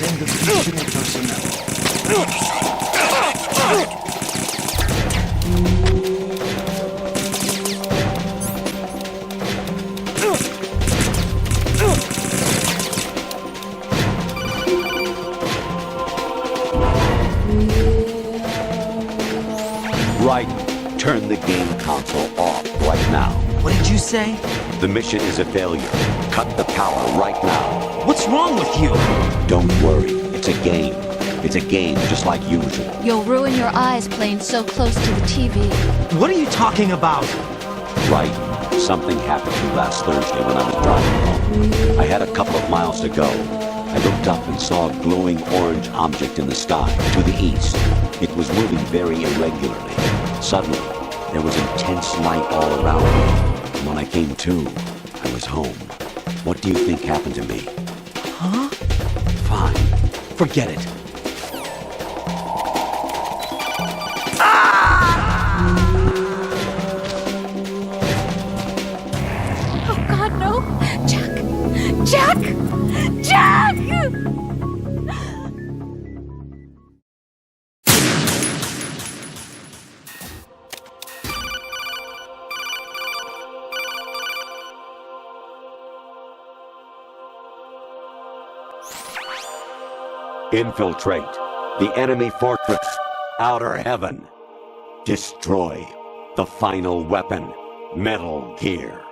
and the fishery personnel. Right. Turn the game console off right now. What did you say? The mission is a failure. Cut the power right now. What's wrong with you? Don't worry. It's a game. It's a game just like usual. You'll ruin your eyes playing so close to the TV. What are you talking about? Right. Something happened to me last Thursday when I was driving home. I had a couple of miles to go. I looked up and saw a glowing orange object in the sky to the east. It was moving very irregularly. Suddenly, there was intense light all around me. And when I came to, I was home. What do you think happened to me? Huh? Fine. Forget it. Oh God, no! Jack! Jack! Jack! Infiltrate the enemy fortress, Outer Heaven. Destroy the final weapon, Metal Gear.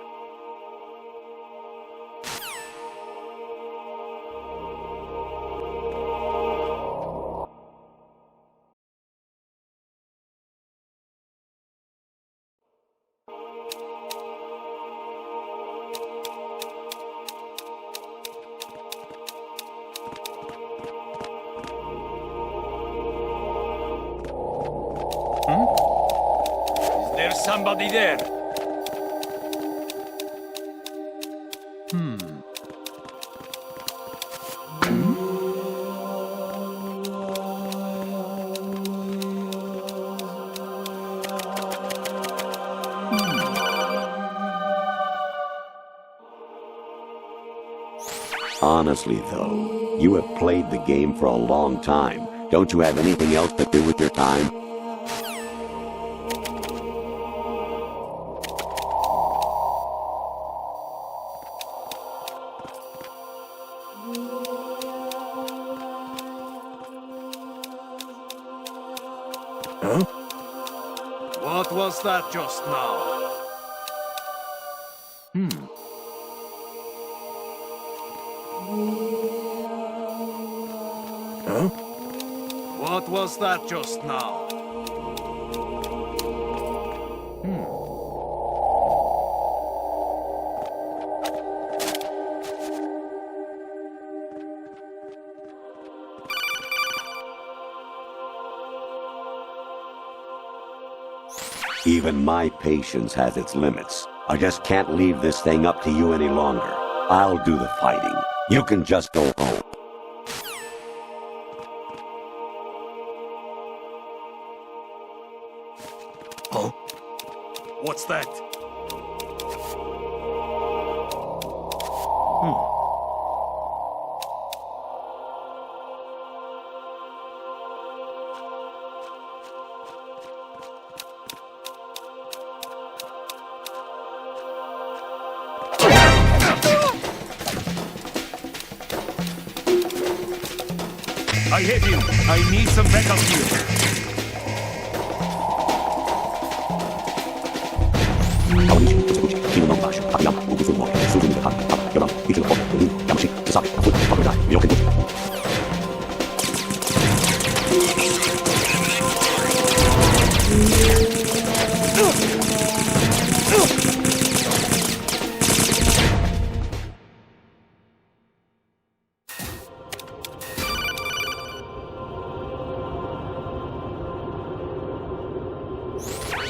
There's somebody there. Honestly, though, you have played the game for a long time. Don't you have anything else to do with your time? Huh? What was that just now? Huh? What was that just now? Even my patience has its limits. I just can't leave this thing up to you any longer. I'll do the fighting. You can just go home. Huh? What's that? I hit you. I need some backup here.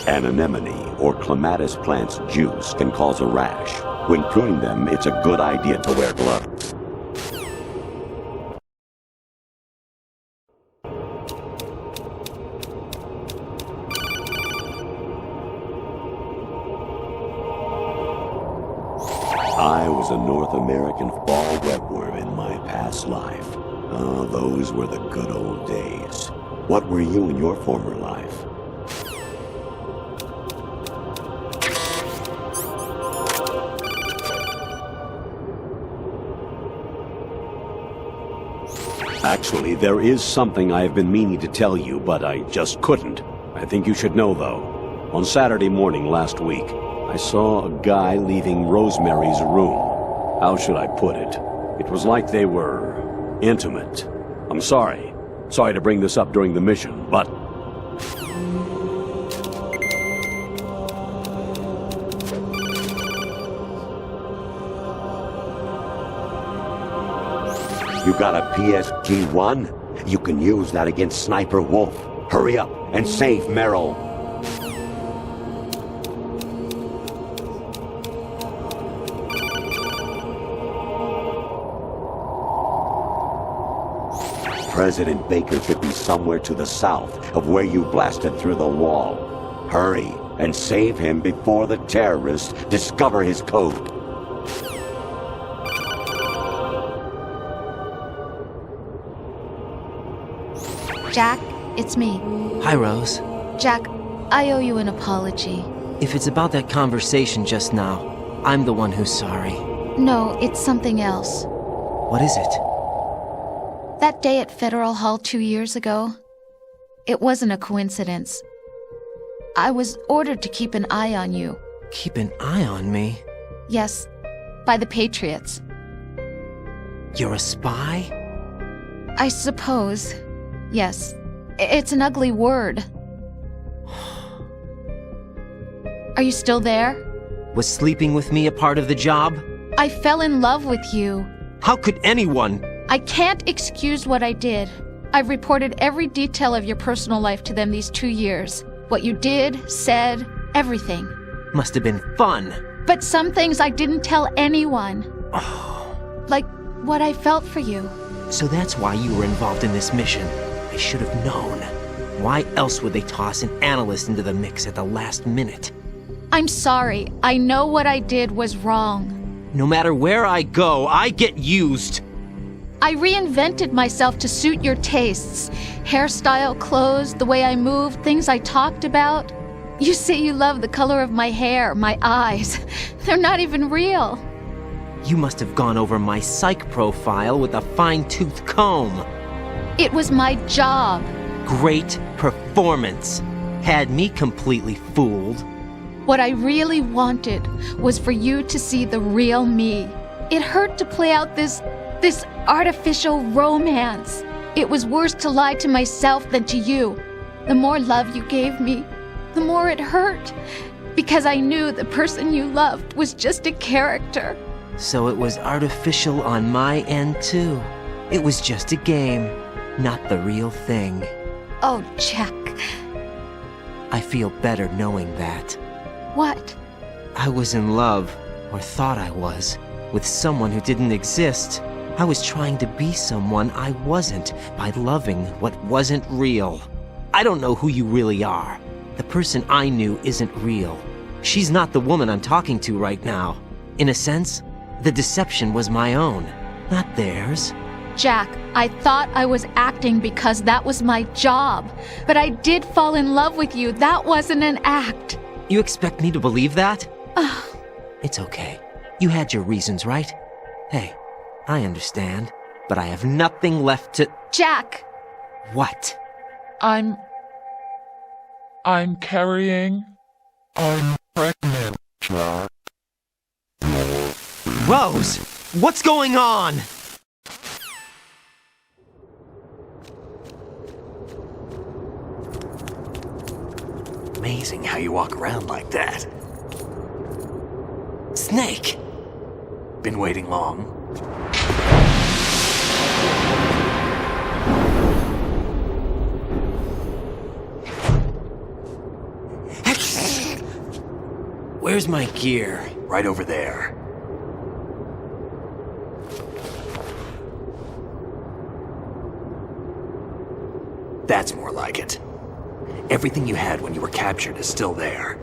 An anemone or clematis plant's juice can cause a rash. When pruning them, it's a good idea to wear gloves. I was a North American fall webworm in my past life. Oh, those were the good old days. What were you in your former life? Actually, there is something I have been meaning to tell you, but I just couldn't. I think you should know, though. On Saturday morning last week, I saw a guy leaving Rosemary's room. How should I put it? It was like they were intimate. I'm sorry. Sorry to bring this up during the mission, but... You got a PSG-1? You can use that against Sniper Wolf. Hurry up and save Meryl. President Baker could be somewhere to the south of where you blasted through the wall. Hurry and save him before the terrorists discover his code. Jack, it's me. Hi, Rose. Jack, I owe you an apology. If it's about that conversation just now, I'm the one who's sorry. No, it's something else. What is it? That day at Federal Hall 2 years ago, it wasn't a coincidence. I was ordered to keep an eye on you. Keep an eye on me? Yes, by the Patriots. You're a spy? I suppose. Yes. It's an ugly word. Are you still there? Was sleeping with me a part of the job? I fell in love with you. How could anyone? I can't excuse what I did. I've reported every detail of your personal life to them these 2 years. What you did, said, everything. Must have been fun. But some things I didn't tell anyone. Like what I felt for you. So that's why you were involved in this mission. I should have known. Why else would they toss an analyst into the mix at the last minute? I'm sorry. I know what I did was wrong. No matter where I go, I get used. I reinvented myself to suit your tastes. Hairstyle, clothes, the way I moved, things I talked about. You say you love the color of my hair, my eyes. They're not even real. You must have gone over my psych profile with a fine-tooth comb. It was my job. Great performance. Had me completely fooled. What I really wanted was for you to see the real me. It hurt to play out this artificial romance. It was worse to lie to myself than to you. The more love you gave me, the more it hurt. Because I knew the person you loved was just a character. So it was artificial on my end, too. It was just a game, not the real thing. Oh, Jack. I feel better knowing that. What? I was in love, or thought I was, with someone who didn't exist. I was trying to be someone I wasn't by loving what wasn't real. I don't know who you really are. The person I knew isn't real. She's not the woman I'm talking to right now. In a sense, the deception was my own, not theirs. Jack, I thought I was acting because that was my job. But I did fall in love with you. That wasn't an act. You expect me to believe that? It's okay. You had your reasons, right? Hey, I understand. But I have nothing left to... Jack! What? I'm carrying. I'm pregnant, Jack. Rose! What's going on? Amazing how you walk around like that. Snake! Been waiting long? Where's my gear? Right over there. That's more like it. Everything you had when you were captured is still there.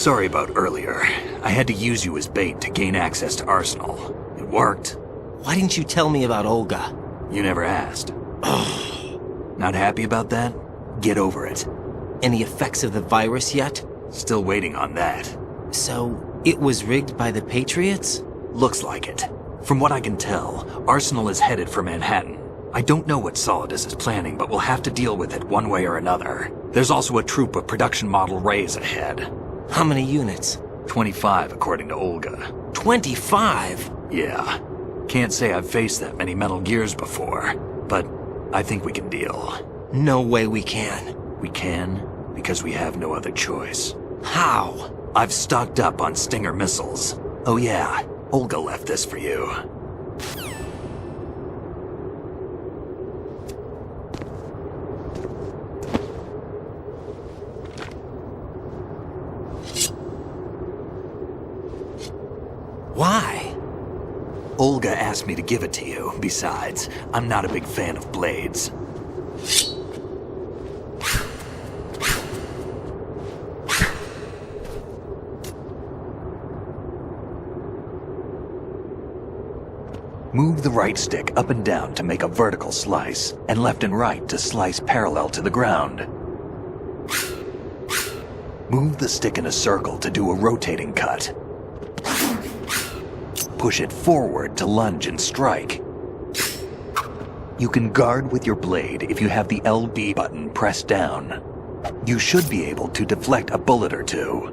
Sorry about earlier. I had to use you as bait to gain access to Arsenal. It worked. Why didn't you tell me about Olga? You never asked. Not happy about that? Get over it. Any effects of the virus yet? Still waiting on that. So, it was rigged by the Patriots? Looks like it. From what I can tell, Arsenal is headed for Manhattan. I don't know what Solidus is planning, but we'll have to deal with it one way or another. There's also a troop of production model Rays ahead. How many units? 25, according to Olga. 25? Yeah. Can't say I've faced that many Metal Gears before, but I think we can deal. No way we can. We can, because we have no other choice. How? I've stocked up on Stinger missiles. Oh yeah, Olga left this for you. Why? Olga asked me to give it to you. Besides, I'm not a big fan of blades. Move the right stick up and down to make a vertical slice, and left and right to slice parallel to the ground. Move the stick in a circle to do a rotating cut. Push it forward to lunge and strike. You can guard with your blade if you have the LB button pressed down. You should be able to deflect a bullet or two.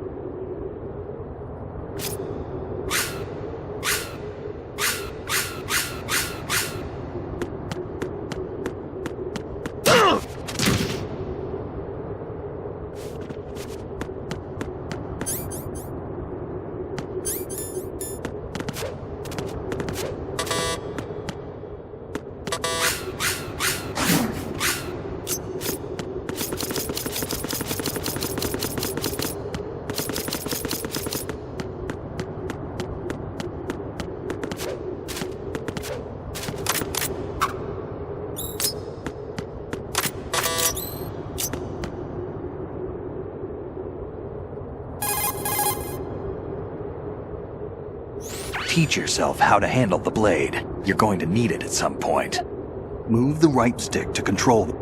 Teach yourself how to handle the blade. You're going to need it at some point. Move the right stick to control the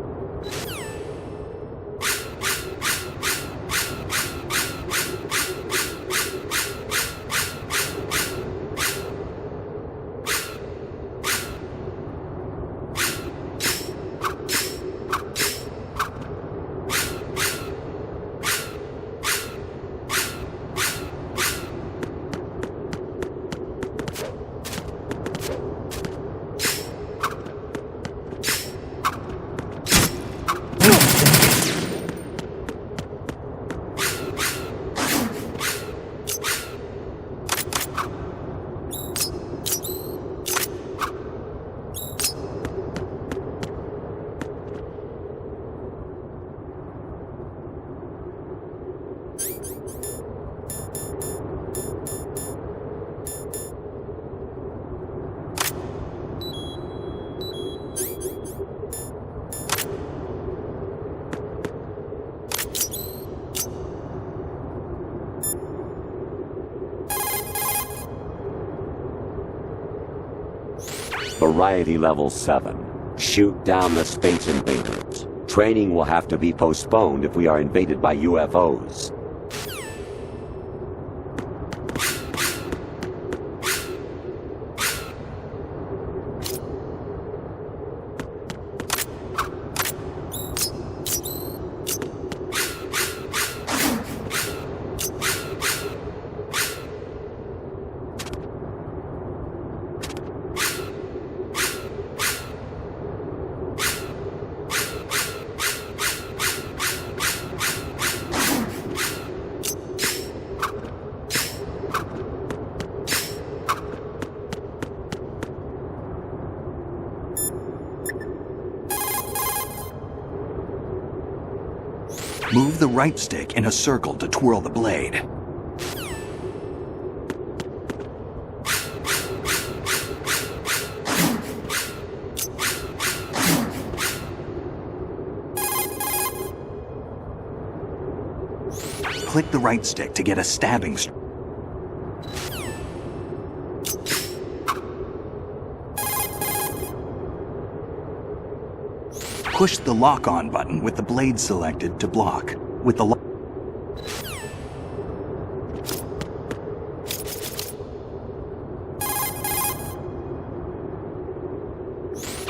Variety level 7. Shoot down the space invaders. Training will have to be postponed if we are invaded by UFOs. Move the right stick in a circle to twirl the blade. click the right stick to get a stabbing Push the lock-on button with the blade selected to block. With the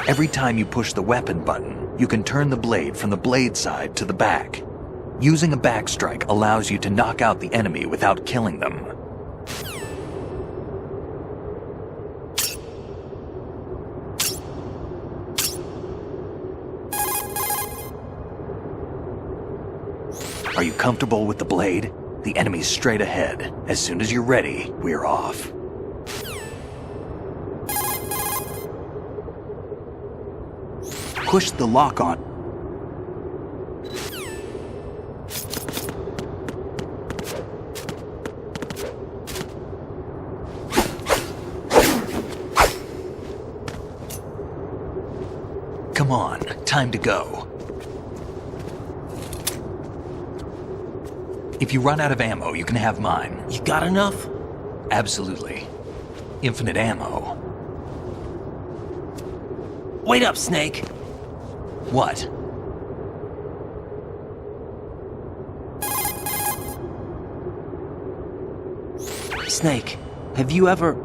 Every time you push the weapon button, you can turn the blade from the blade side to the back. Using a backstrike allows you to knock out the enemy without killing them. Are you comfortable with the blade? The enemy's straight ahead. As soon as you're ready, we're off. Push the lock on. Come on, time to go. If you run out of ammo, you can have mine. You got enough? Absolutely. Infinite ammo. Wait up, Snake. What? Snake, have you ever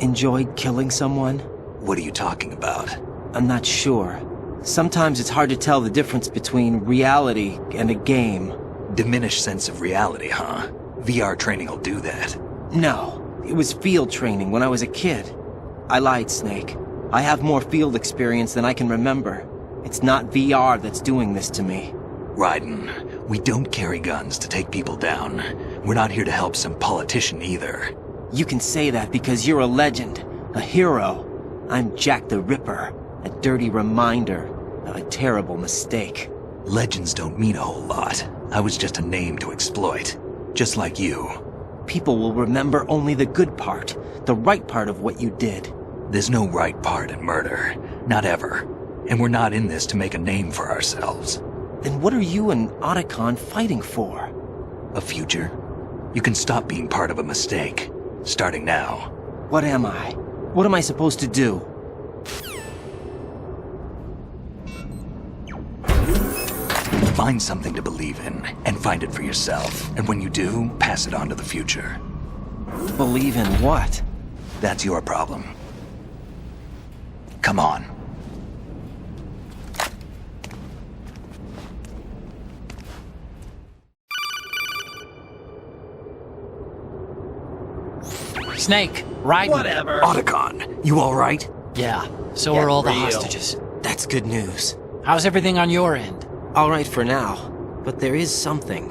enjoyed killing someone? What are you talking about? I'm not sure. Sometimes it's hard to tell the difference between reality and a game. Diminished sense of reality, huh? VR training will do that. No, it was field training when I was a kid. I lied, Snake. I have more field experience than I can remember. It's not VR that's doing this to me. Raiden, we don't carry guns to take people down. We're not here to help some politician either. You can say that because you're a legend, a hero. I'm Jack the Ripper, a dirty reminder of a terrible mistake. Legends don't mean a whole lot. I was just a name to exploit. Just like you. People will remember only the good part, the right part of what you did. There's no right part in murder. Not ever. And we're not in this to make a name for ourselves. Then what are you and Otacon fighting for? A future? You can stop being part of a mistake. Starting now. What am I? What am I supposed to do? Find something to believe in, and find it for yourself. And when you do, pass it on to the future. Believe in what? That's your problem. Come on. Snake, Raiden. Whatever. Otacon, you alright? Yeah, so are all the Real. hostages. That's good news. How's everything on your end? All right for now, but there is something.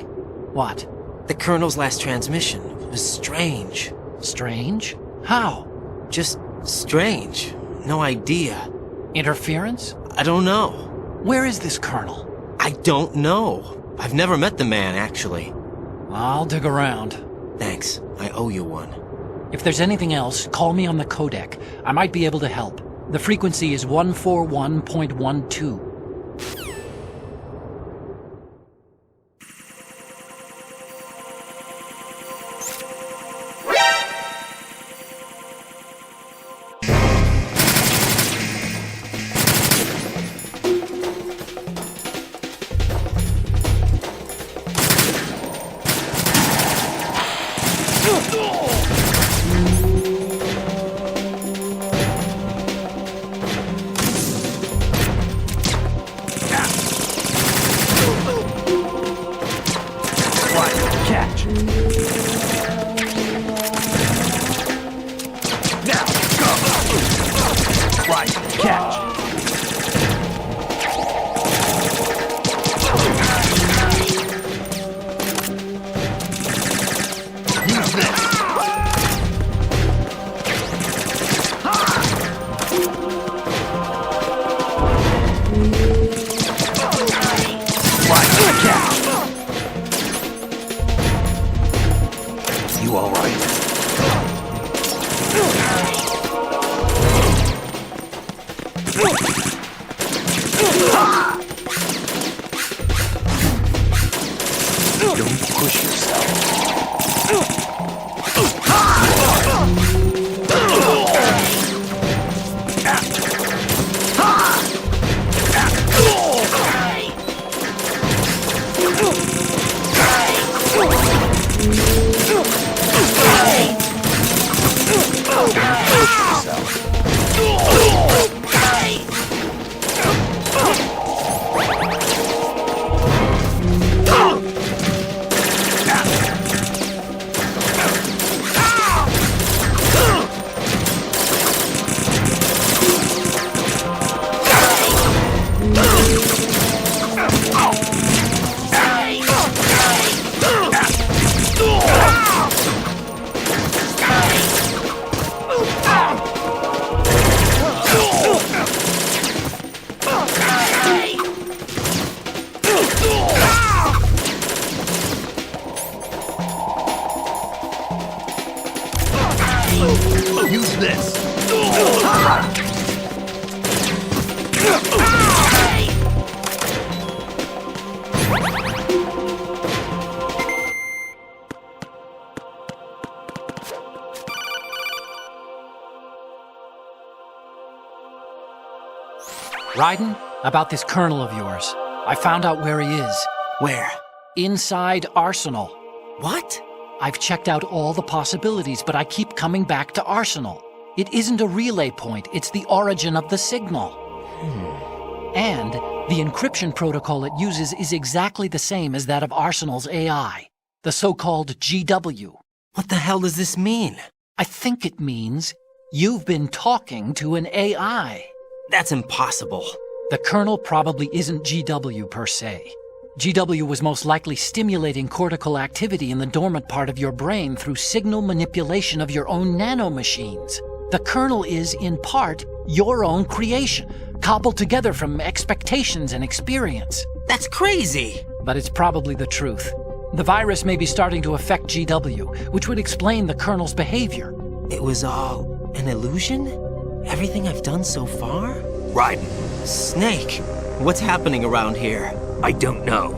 What? The Colonel's last transmission was strange. Strange? How? Just strange. No idea. Interference? I don't know. Where is this Colonel? I don't know. I've never met the man, actually. I'll dig around. Thanks. I owe you one. If there's anything else, call me on the codec. I might be able to help. The frequency is 141.12. Don't push yourself. Use this. Raiden, about this colonel of yours. I found out where he is. Where? Inside Arsenal. What? I've checked out all the possibilities, but I keep coming back to Arsenal. It isn't a relay point, it's the origin of the signal. And the encryption protocol it uses is exactly the same as that of Arsenal's AI, the so-called GW. What the hell does this mean? I think it means you've been talking to an AI. That's impossible. The kernel probably isn't GW per se. GW was most likely stimulating cortical activity in the dormant part of your brain through signal manipulation of your own nanomachines. The kernel is, in part, your own creation, cobbled together from expectations and experience. That's crazy! But it's probably the truth. The virus may be starting to affect GW, which would explain the kernel's behavior. It was all an illusion? Everything I've done so far? Raiden, Snake, what's happening around here? I don't know.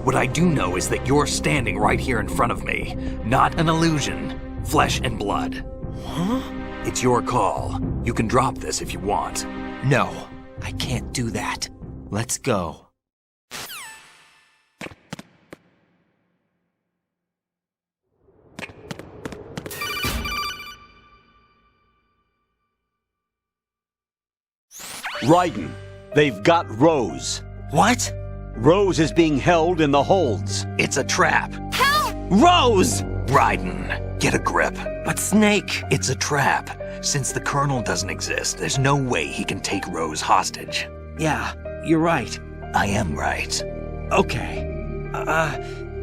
What I do know is that you're standing right here in front of me. Not an illusion. Flesh and blood. Huh? It's your call. You can drop this if you want. No, I can't do that. Let's go. Raiden, they've got Rose. What? Rose is being held in the holds. It's a trap. Rose! Raiden, get a grip. But Snake... It's a trap. Since the Colonel doesn't exist, there's no way he can take Rose hostage. Yeah, you're right. I am right. Okay.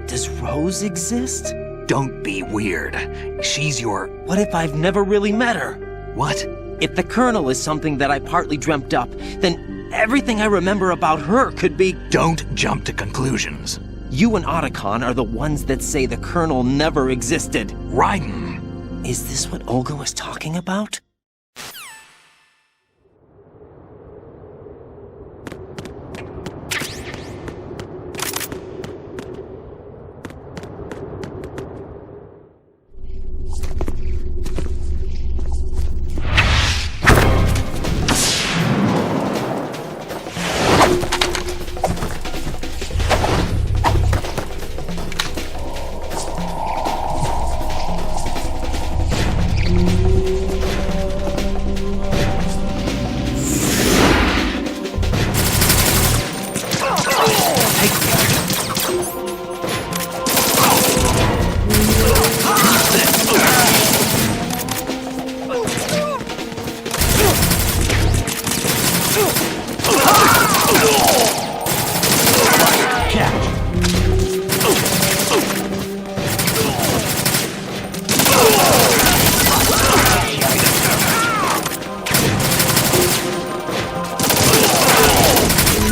Does Rose exist? Don't be weird. She's your... What if I've never really met her? What? If the Colonel is something that I partly dreamt up, then everything I remember about her could be... Don't jump to conclusions. You and Otacon are the ones that say the Colonel never existed. Raiden! Is this what Olga was talking about?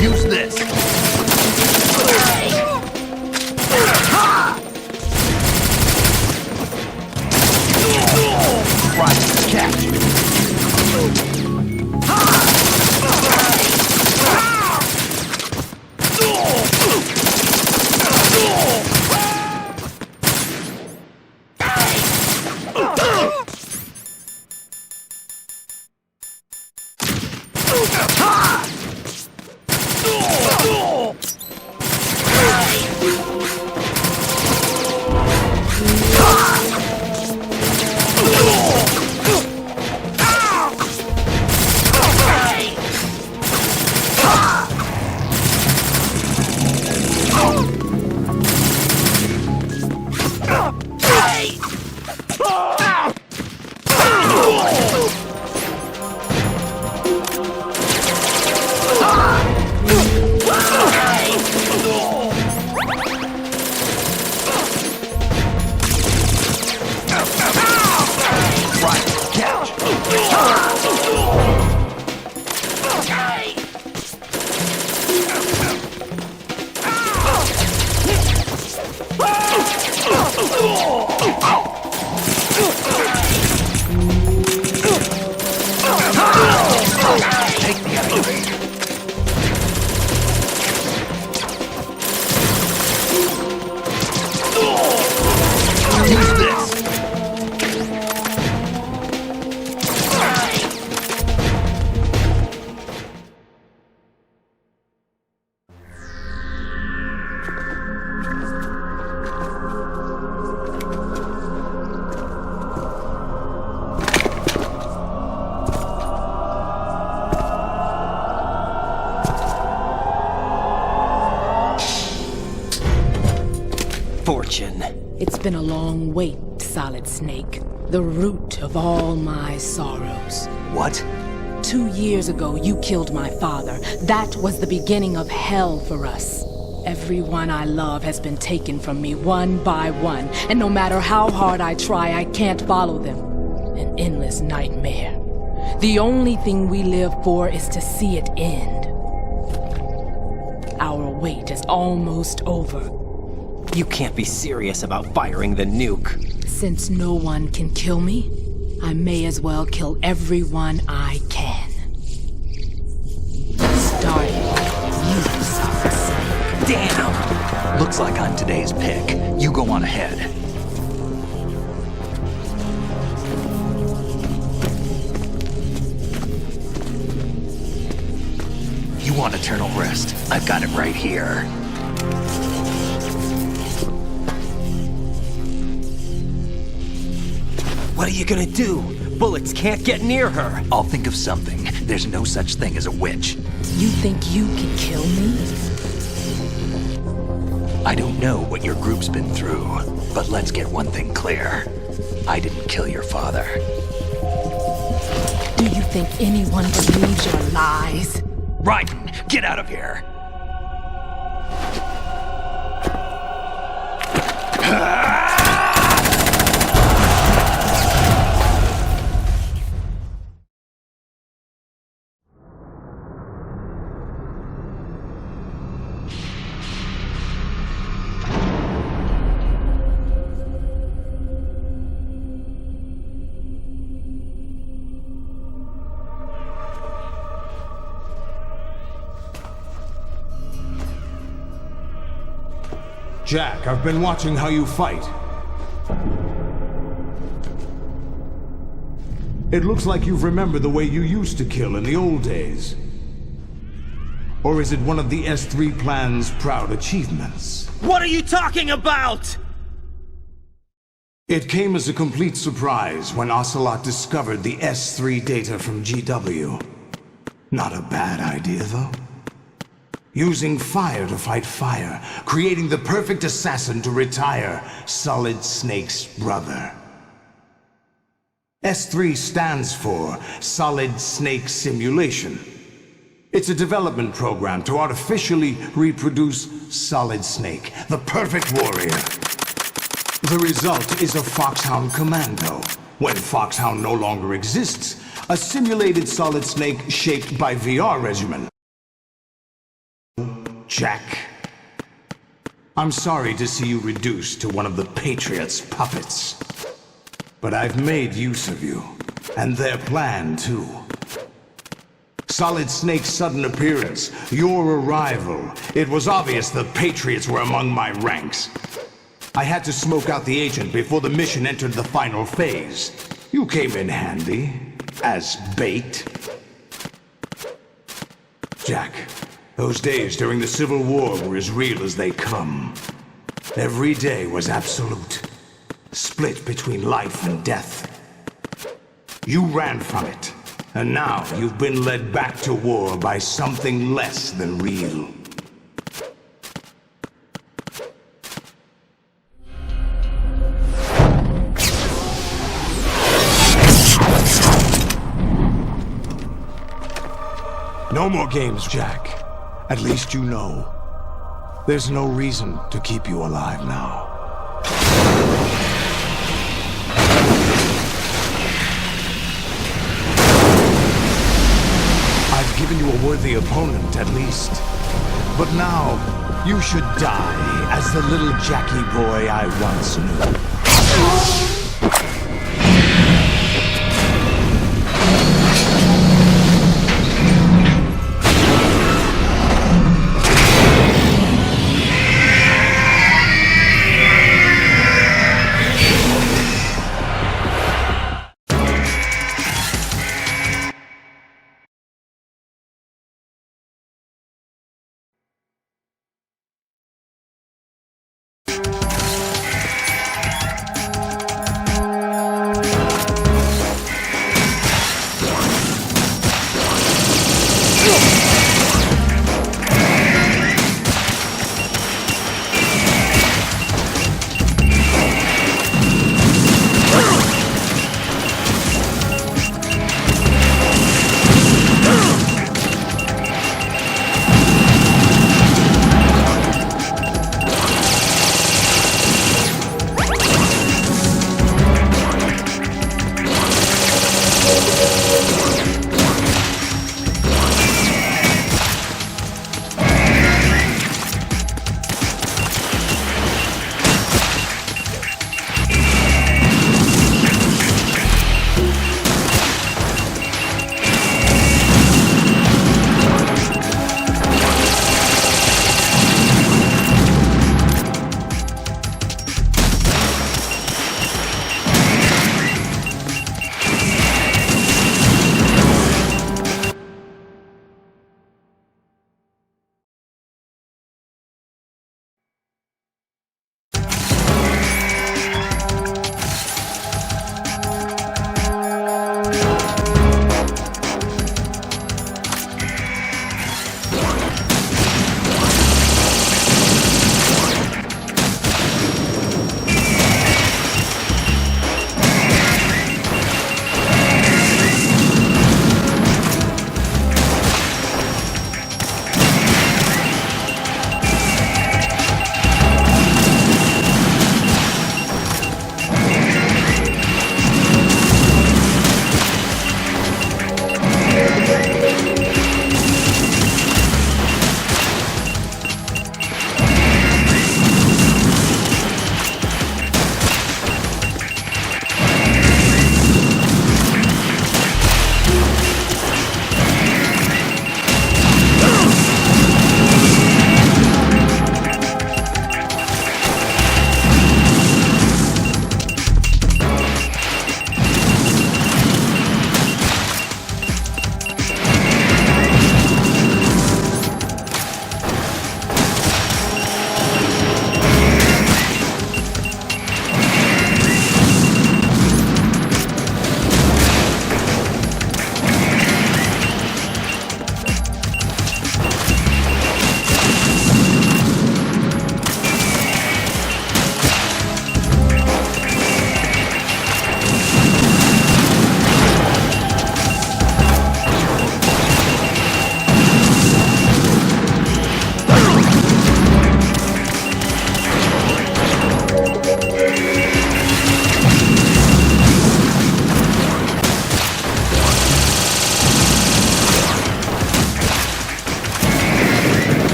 Use this! Right, catch! fortune. It's been a long wait, Solid Snake. The root of all my sorrows. What? 2 years ago, you killed my father. That was the beginning of hell for us. Everyone I love has been taken from me one by one, and no matter how hard I try, I can't follow them. An endless nightmare. The only thing we live for is to see it end. Our wait is almost over. You can't be serious about firing the nuke. Since no one can kill me, I may as well kill everyone I can. Starting with you, Solid Snake. Damn! Looks like I'm today's pick. You go on ahead. You want eternal rest? I've got it right here. What are you gonna do? Bullets can't get near her. I'll think of something. There's no such thing as a witch. You think you can kill me? I don't know what your group's been through, but let's get one thing clear. I didn't kill your father. Do you think anyone believes your lies? Raiden, get out of here! Jack, I've been watching how you fight. It looks like you've remembered the way you used to kill in the old days. Or is it one of the S3 plan's proud achievements? What are you talking about? It came as a complete surprise when Ocelot discovered the S3 data from GW. Not a bad idea, though. Using fire to fight fire, creating the perfect assassin to retire Solid Snake's brother. S3 stands for Solid Snake Simulation. It's a development program to artificially reproduce Solid Snake, the perfect warrior. The result is a Foxhound Commando. When Foxhound no longer exists, a simulated Solid Snake shaped by VR regimen. Jack, I'm sorry to see you reduced to one of the Patriots' puppets. But I've made use of you, and their plan too. Solid Snake's sudden appearance, your arrival, it was obvious the Patriots were among my ranks. I had to smoke out the agent before the mission entered the final phase. You came in handy, as bait. Jack, those days during the Civil War were as real as they come. Every day was absolute, split between life and death. You ran from it, and now you've been led back to war by something less than real. No more games, Jack. At least you know. There's no reason to keep you alive now. I've given you a worthy opponent, at least. But now, you should die as the little Jackie boy I once knew.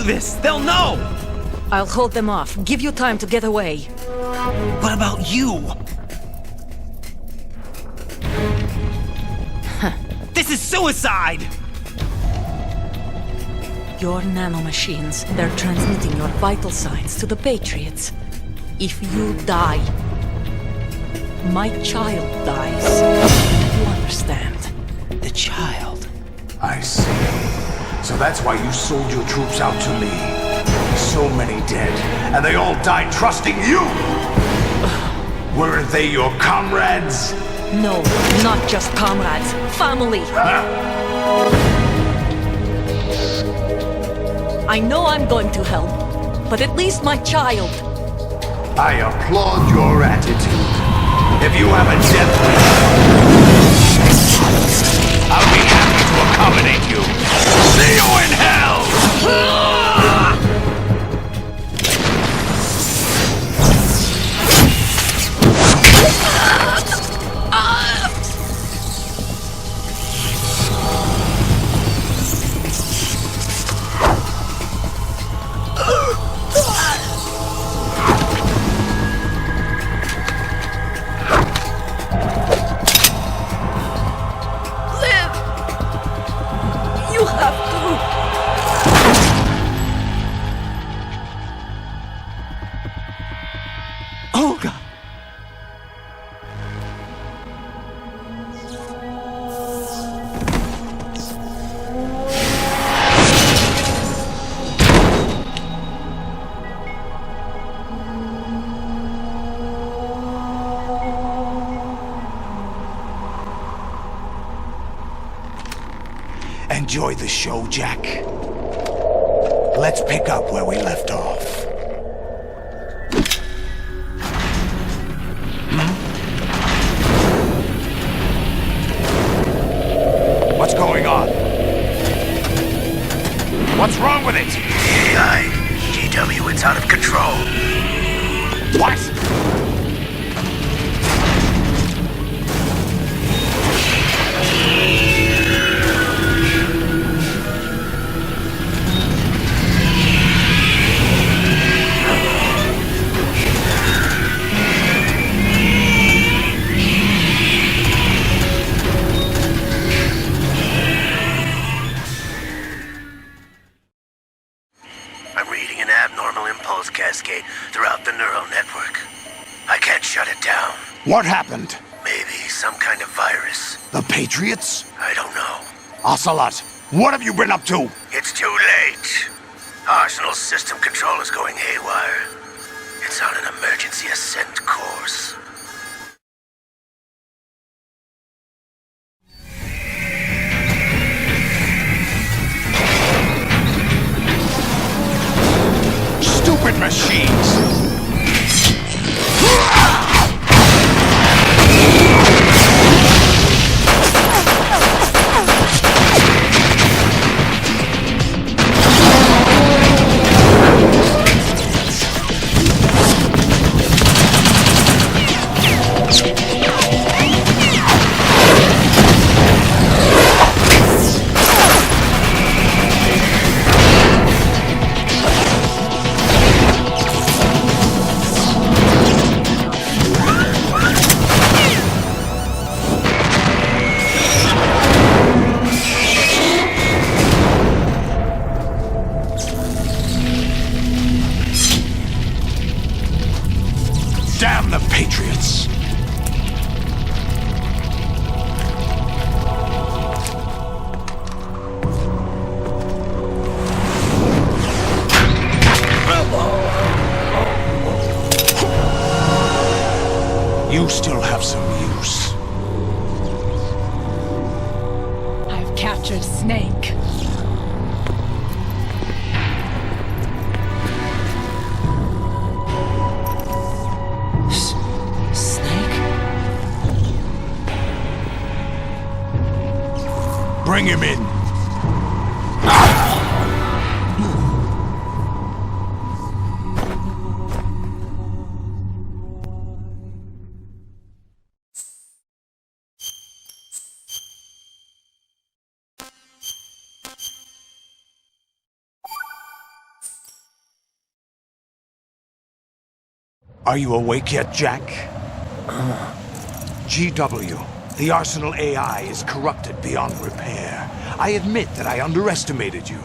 do this, they'll know! I'll hold them off. Give you time to get away. What about you? This is suicide! Your nanomachines, they're transmitting your vital signs to the Patriots. If you die, my child dies. You understand? The child. I see. So that's why you sold your troops out to me. So many dead, and they all died trusting you! Weren't they your comrades? No, not just comrades. Family! I know I'm going to hell, but at least my child. I applaud your attitude. If you have a death wish, I'll be happy to accommodate you. See you in hell! You have to. Olga! Enjoy the show, Jack. Let's pick up where we left off. What's going on? What's wrong with it? AI, GW, it's out of control. What? I'm reading an abnormal impulse cascade throughout the neural network. I can't shut it down. What happened? Maybe some kind of virus. The Patriots? I don't know. Ocelot, what have you been up to? It's too late. Arsenal's system control is going haywire. It's on an emergency ascent course. Stupid machines! Damn the Patriots! You still have some use. I've captured Snake. Bring him in. Are you awake yet, Jack? GW, the Arsenal AI is corrupted beyond repair. I admit that I underestimated you.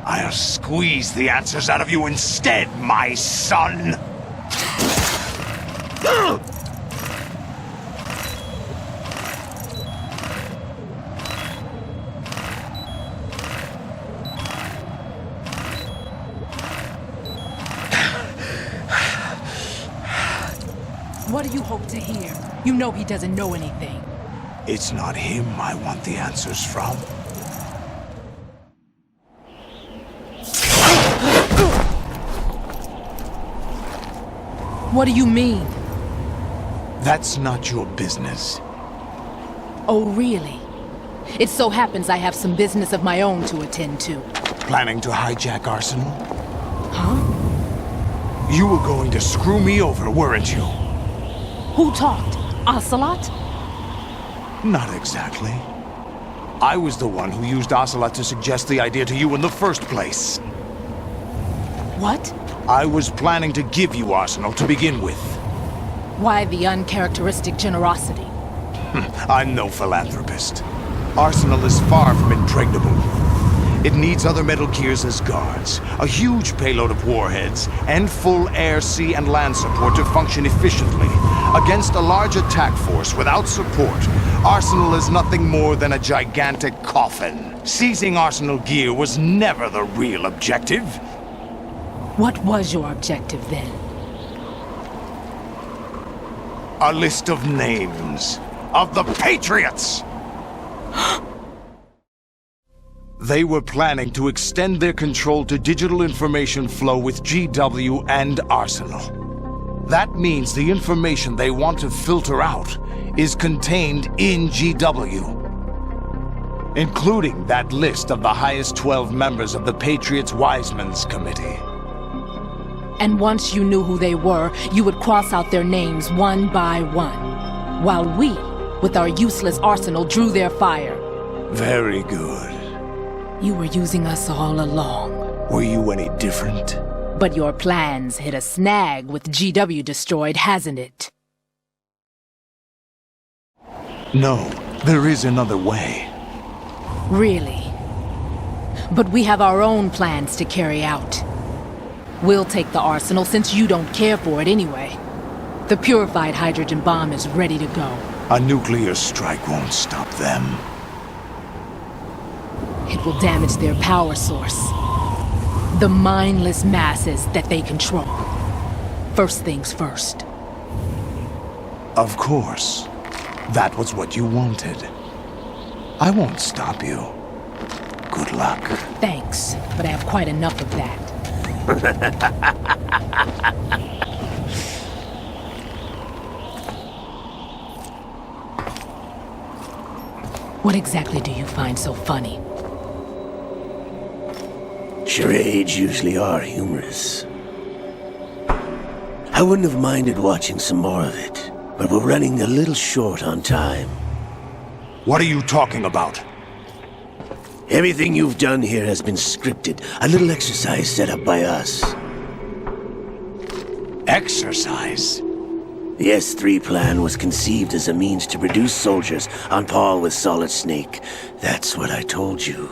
I'll squeeze the answers out of you instead, my son! What do you hope to hear? You know he doesn't know anything. It's not him I want the answers from. What do you mean? That's not your business. Oh, really? It so happens I have some business of my own to attend to. Planning to hijack Arsenal? Huh? You were going to screw me over, weren't you? Who talked? Ocelot? Not exactly. I was the one who used Ocelot to suggest the idea to you in the first place. What? I was planning to give you Arsenal to begin with. Why the uncharacteristic generosity? I'm no philanthropist. Arsenal is far from impregnable. It needs other Metal Gears as guards, a huge payload of warheads, and full air, sea, and land support to function efficiently. Against a large attack force without support, Arsenal is nothing more than a gigantic coffin. Seizing Arsenal gear was never the real objective. What was your objective then? A list of names of the Patriots! They were planning to extend their control to digital information flow with GW and Arsenal. That means the information they want to filter out is contained in GW, including that list of the highest 12 members of the Patriots Wiseman's Committee. And once you knew who they were, you would cross out their names one by one, while we, with our useless arsenal, drew their fire. Very good. You were using us all along. Were you any different? But your plans hit a snag with GW destroyed, hasn't it? No, there is another way. Really? But we have our own plans to carry out. We'll take the arsenal since you don't care for it anyway. The purified hydrogen bomb is ready to go. A nuclear strike won't stop them. It will damage their power source. The mindless masses that they control. First things first. Of course. That was what you wanted. I won't stop you. Good luck. Thanks, but I have quite enough of that. What exactly do you find so funny? Charades usually are humorous. I wouldn't have minded watching some more of it, but we're running a little short on time. What are you talking about? Everything you've done here has been scripted. A little exercise set up by us. Exercise? The S3 plan was conceived as a means to produce soldiers on par with Solid Snake. That's what I told you.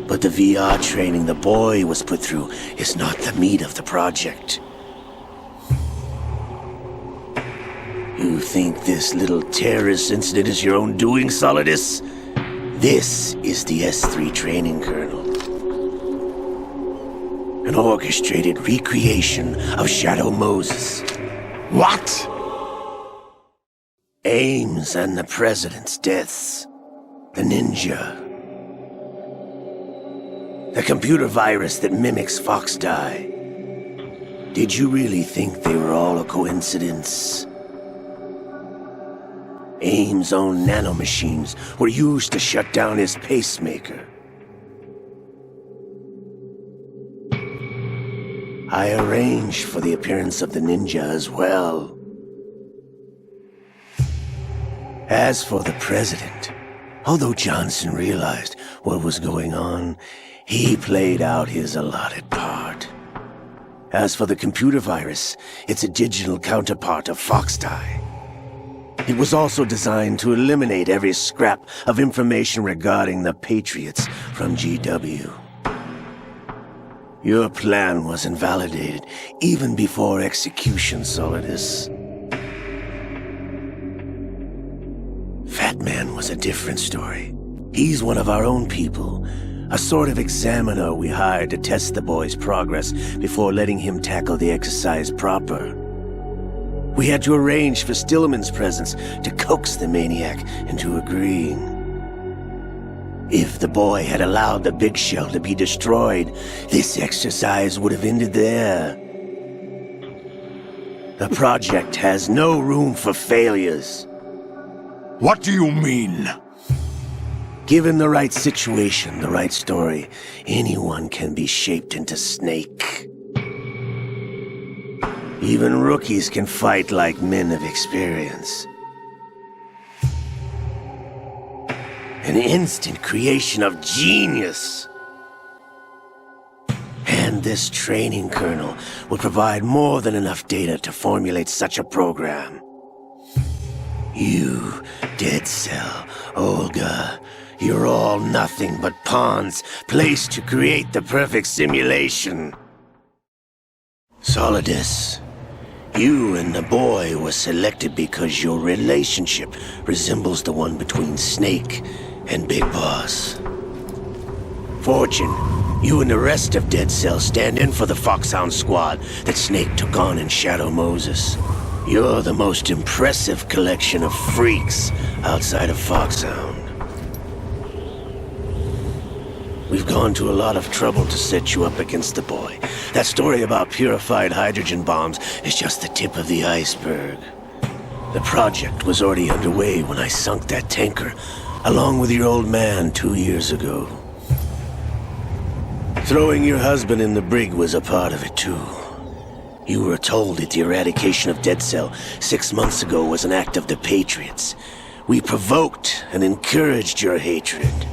But the VR training the boy was put through is not the meat of the project. You think this little terrorist incident is your own doing, Solidus? This is the S3 training kernel. An orchestrated recreation of Shadow Moses. What? Ames and the President's deaths. The ninja. The computer virus that mimics Foxdie. Did you really think they were all a coincidence? Ames' own nanomachines were used to shut down his pacemaker. I arranged for the appearance of the ninja as well. As for the President, Although Johnson realized what was going on, he played out his allotted part. As for the computer virus, it's a digital counterpart of Foxdie. It was also designed to eliminate every scrap of information regarding the Patriots from GW. Your plan was invalidated even before execution, Solidus. Fat Man was a different story. He's one of our own people, a sort of examiner we hired to test the boy's progress before letting him tackle the exercise proper. We had to arrange for Stillman's presence to coax the maniac into agreeing. If the boy had allowed the big shell to be destroyed, this exercise would have ended there. The project has no room for failures. What do you mean? Given the right situation, the right story, anyone can be shaped into Snake. Even rookies can fight like men of experience. An instant creation of genius. And this training kernel would provide more than enough data to formulate such a program. You, Dead Cell, Olga, you're all nothing but pawns placed to create the perfect simulation. Solidus, you and the boy were selected because your relationship resembles the one between Snake and Big Boss. Fortune, you and the rest of Dead Cell stand in for the Foxhound squad that Snake took on in Shadow Moses. You're the most impressive collection of freaks outside of Foxhound. We've gone to a lot of trouble to set you up against the boy. That story about purified hydrogen bombs is just the tip of the iceberg. The project was already underway when I sunk that tanker, along with your old man 2 years ago. Throwing your husband in the brig was a part of it too. You were told that the eradication of Dead Cell 6 months ago was an act of the Patriots. We provoked and encouraged your hatred.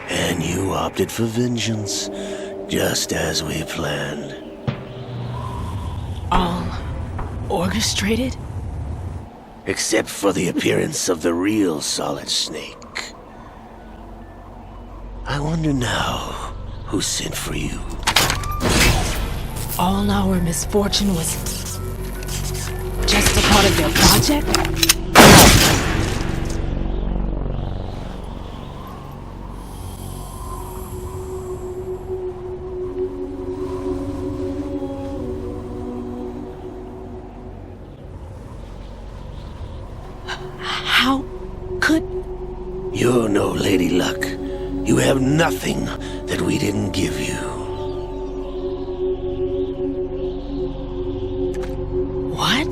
And you opted for vengeance, just as we planned. All orchestrated? Except for the appearance of the real Solid Snake. I wonder now who sent for you. All our misfortune was just a part of their project? How could... You're no Lady Luck. You have nothing that we didn't give you. What?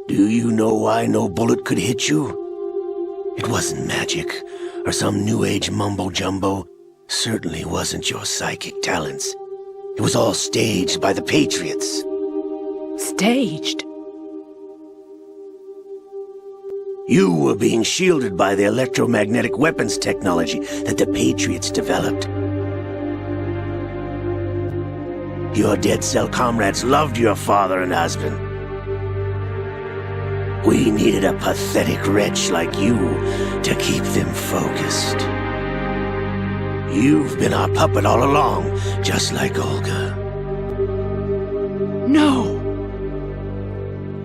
Do you know why no bullet could hit you? It wasn't magic, or some new age mumbo-jumbo. Certainly wasn't your psychic talents. It was all staged by the Patriots. Staged? You were being shielded by the electromagnetic weapons technology that the Patriots developed. Your Dead Cell comrades loved your father and husband. We needed a pathetic wretch like you to keep them focused. You've been our puppet all along, just like Olga. No!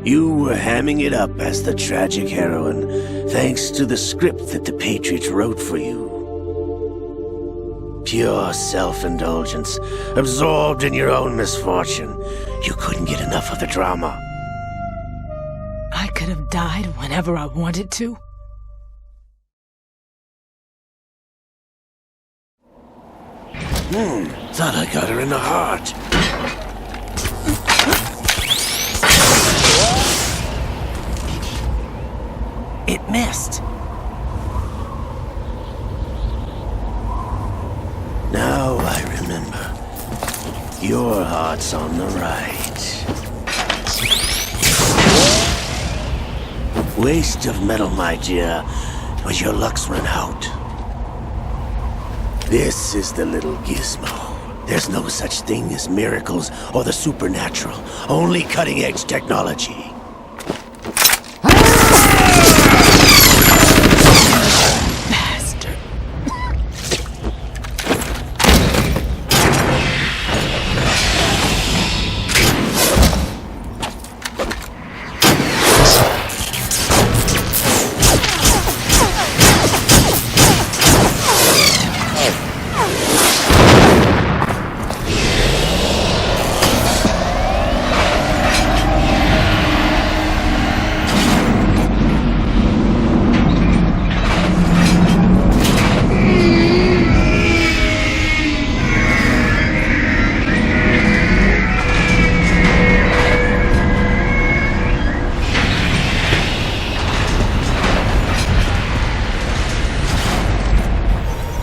You were hamming it up as the tragic heroine, thanks to the script that the Patriots wrote for you. Pure self-indulgence, absorbed in your own misfortune. You couldn't get enough of the drama. I could have died whenever I wanted to. Thought I got her in the heart. It missed. Now I remember. Your heart's on the right. Waste of metal, my dear, but your luck's run out. This is the little gizmo. There's no such thing as miracles or the supernatural, only cutting-edge technology. Bastard.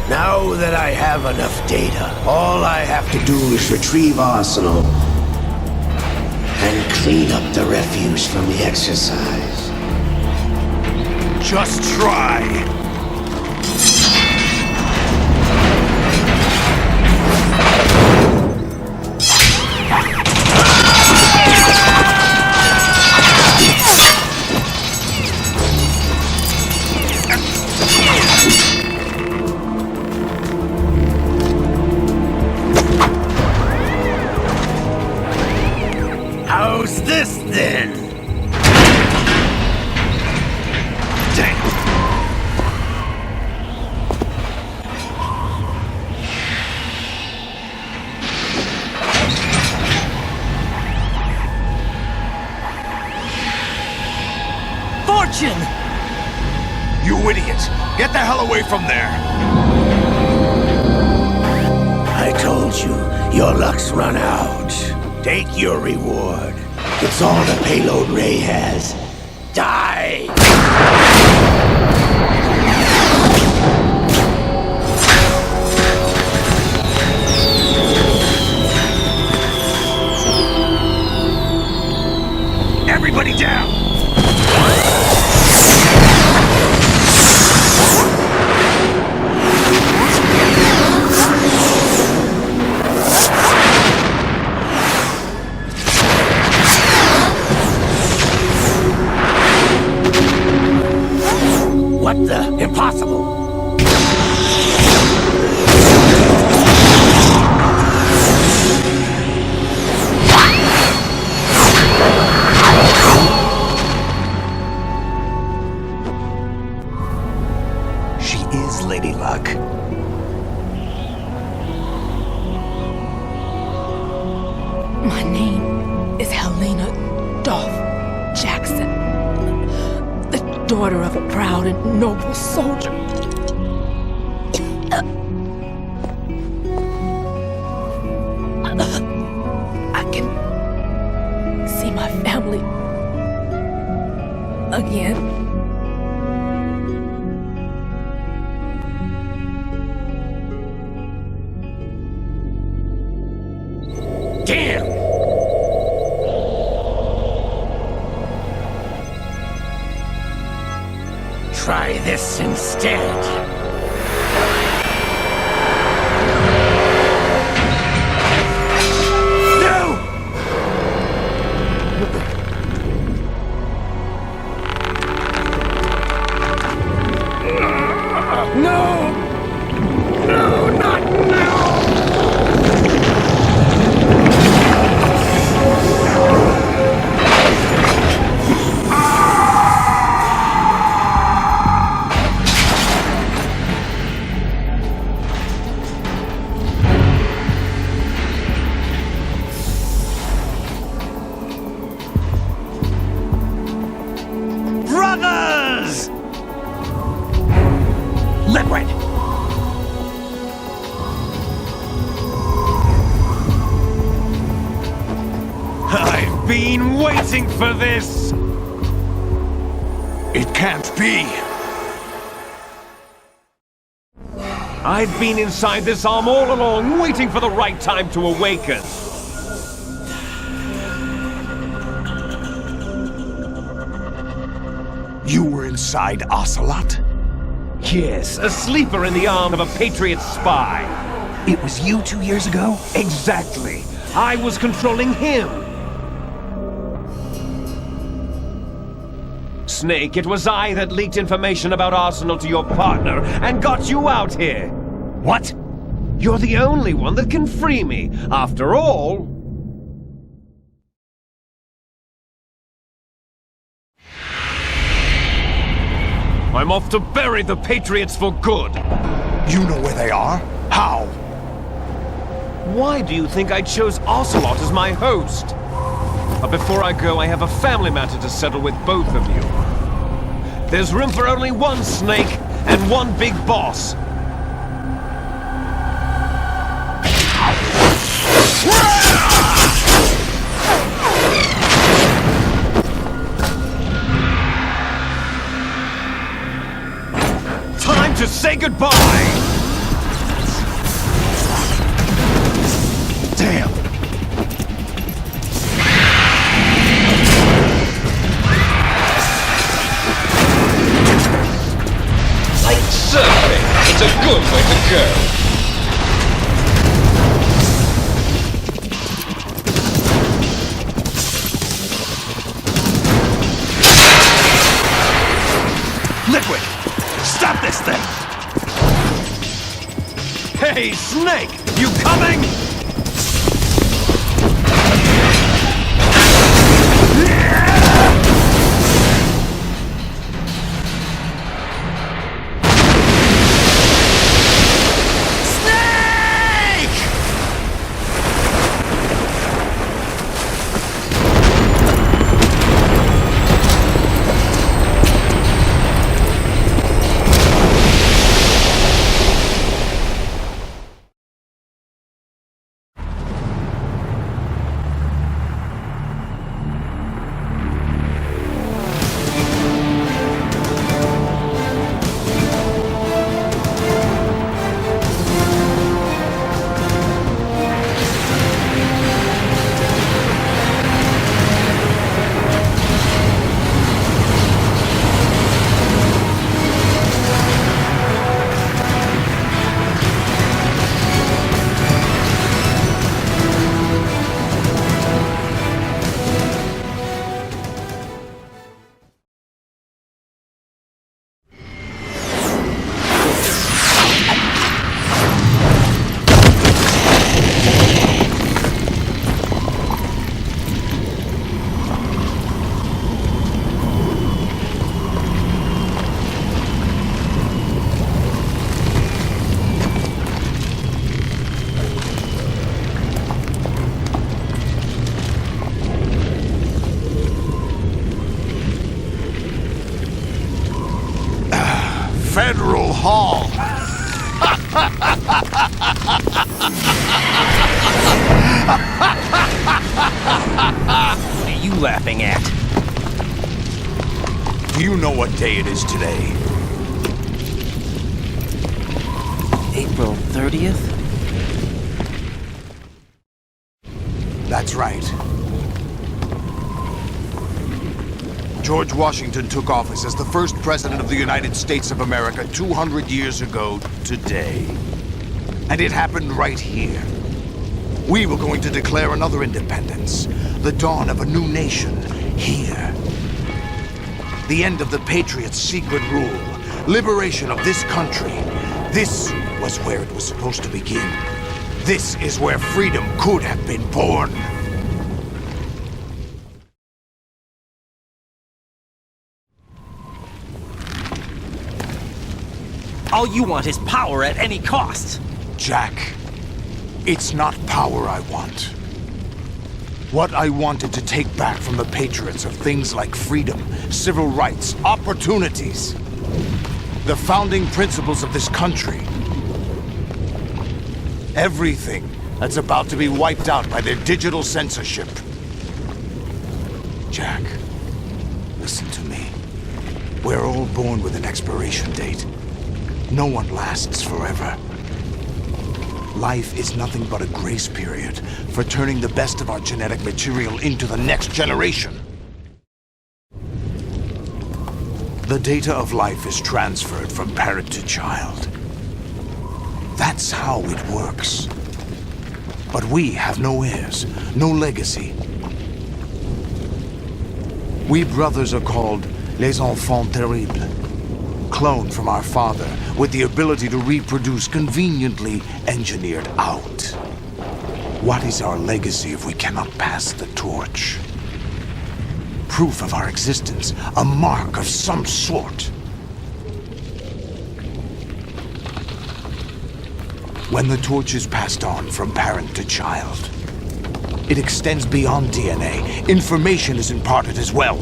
Now that I have enough data, all I have to do is retrieve Arsenal and clean up the refuse from the exercise. Just try. How's this then? Damn. Fortune! You idiot! Get the hell away from there! I told you, your luck's run out. Take your reward. It's all the payload Ray has. Die! Everybody down! What the? Impossible! She is Lady Luck. My name is Helena Dolph Jackson, the daughter of a proud and noble soldier. I can see my family again. Damn! Try this instead. Brothers! Liquid! I've been waiting for this! It can't be! I've been inside this arm all along, waiting for the right time to awaken. Alongside Ocelot? Yes, a sleeper in the arm of a Patriot spy. It was you 2 years ago? Exactly. I was controlling him. Snake, it was I that leaked information about Arsenal to your partner and got you out here. What? You're the only one that can free me. After all... I'm off to bury the Patriots for good. You know where they are? How? Why do you think I chose Ocelot as my host? But before I go, I have a family matter to settle with both of you. There's room for only one Snake and one big boss. Time to say goodbye! Damn! Like surfing, it's a good way to go. Liquid! Stop this thing! Hey, Snake! You coming? Federal Hall. What are you laughing at? Do you know what day it is today? April 30th? That's right. George Washington took office as the first president of the United States of America 200 years ago today. And it happened right here. We were going to declare another independence, the dawn of a new nation, here. The end of the Patriots' secret rule, liberation of this country. This was where it was supposed to begin. This is where freedom could have been born. All you want is power at any cost. Jack, it's not power I want. What I wanted to take back from the Patriots are things like freedom, civil rights, opportunities. The founding principles of this country. Everything that's about to be wiped out by their digital censorship. Jack, listen to me. We're all born with an expiration date. No one lasts forever. Life is nothing but a grace period for turning the best of our genetic material into the next generation. The data of life is transferred from parent to child. That's how it works. But we have no heirs, no legacy. We brothers are called les enfants terribles, cloned from our father with the ability to reproduce conveniently engineered out. What is our legacy if we cannot pass the torch? Proof of our existence, a mark of some sort. When the torch is passed on from parent to child, it extends beyond DNA. Information is imparted as well.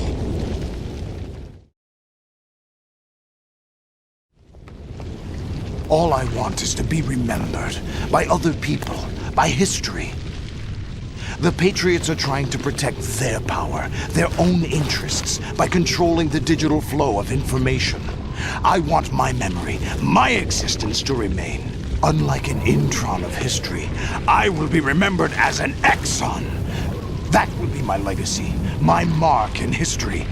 All I want is to be remembered by other people, by history. The Patriots are trying to protect their power, their own interests, by controlling the digital flow of information. I want my memory, my existence to remain. Unlike an intron of history, I will be remembered as an exon. That will be my legacy, my mark in history.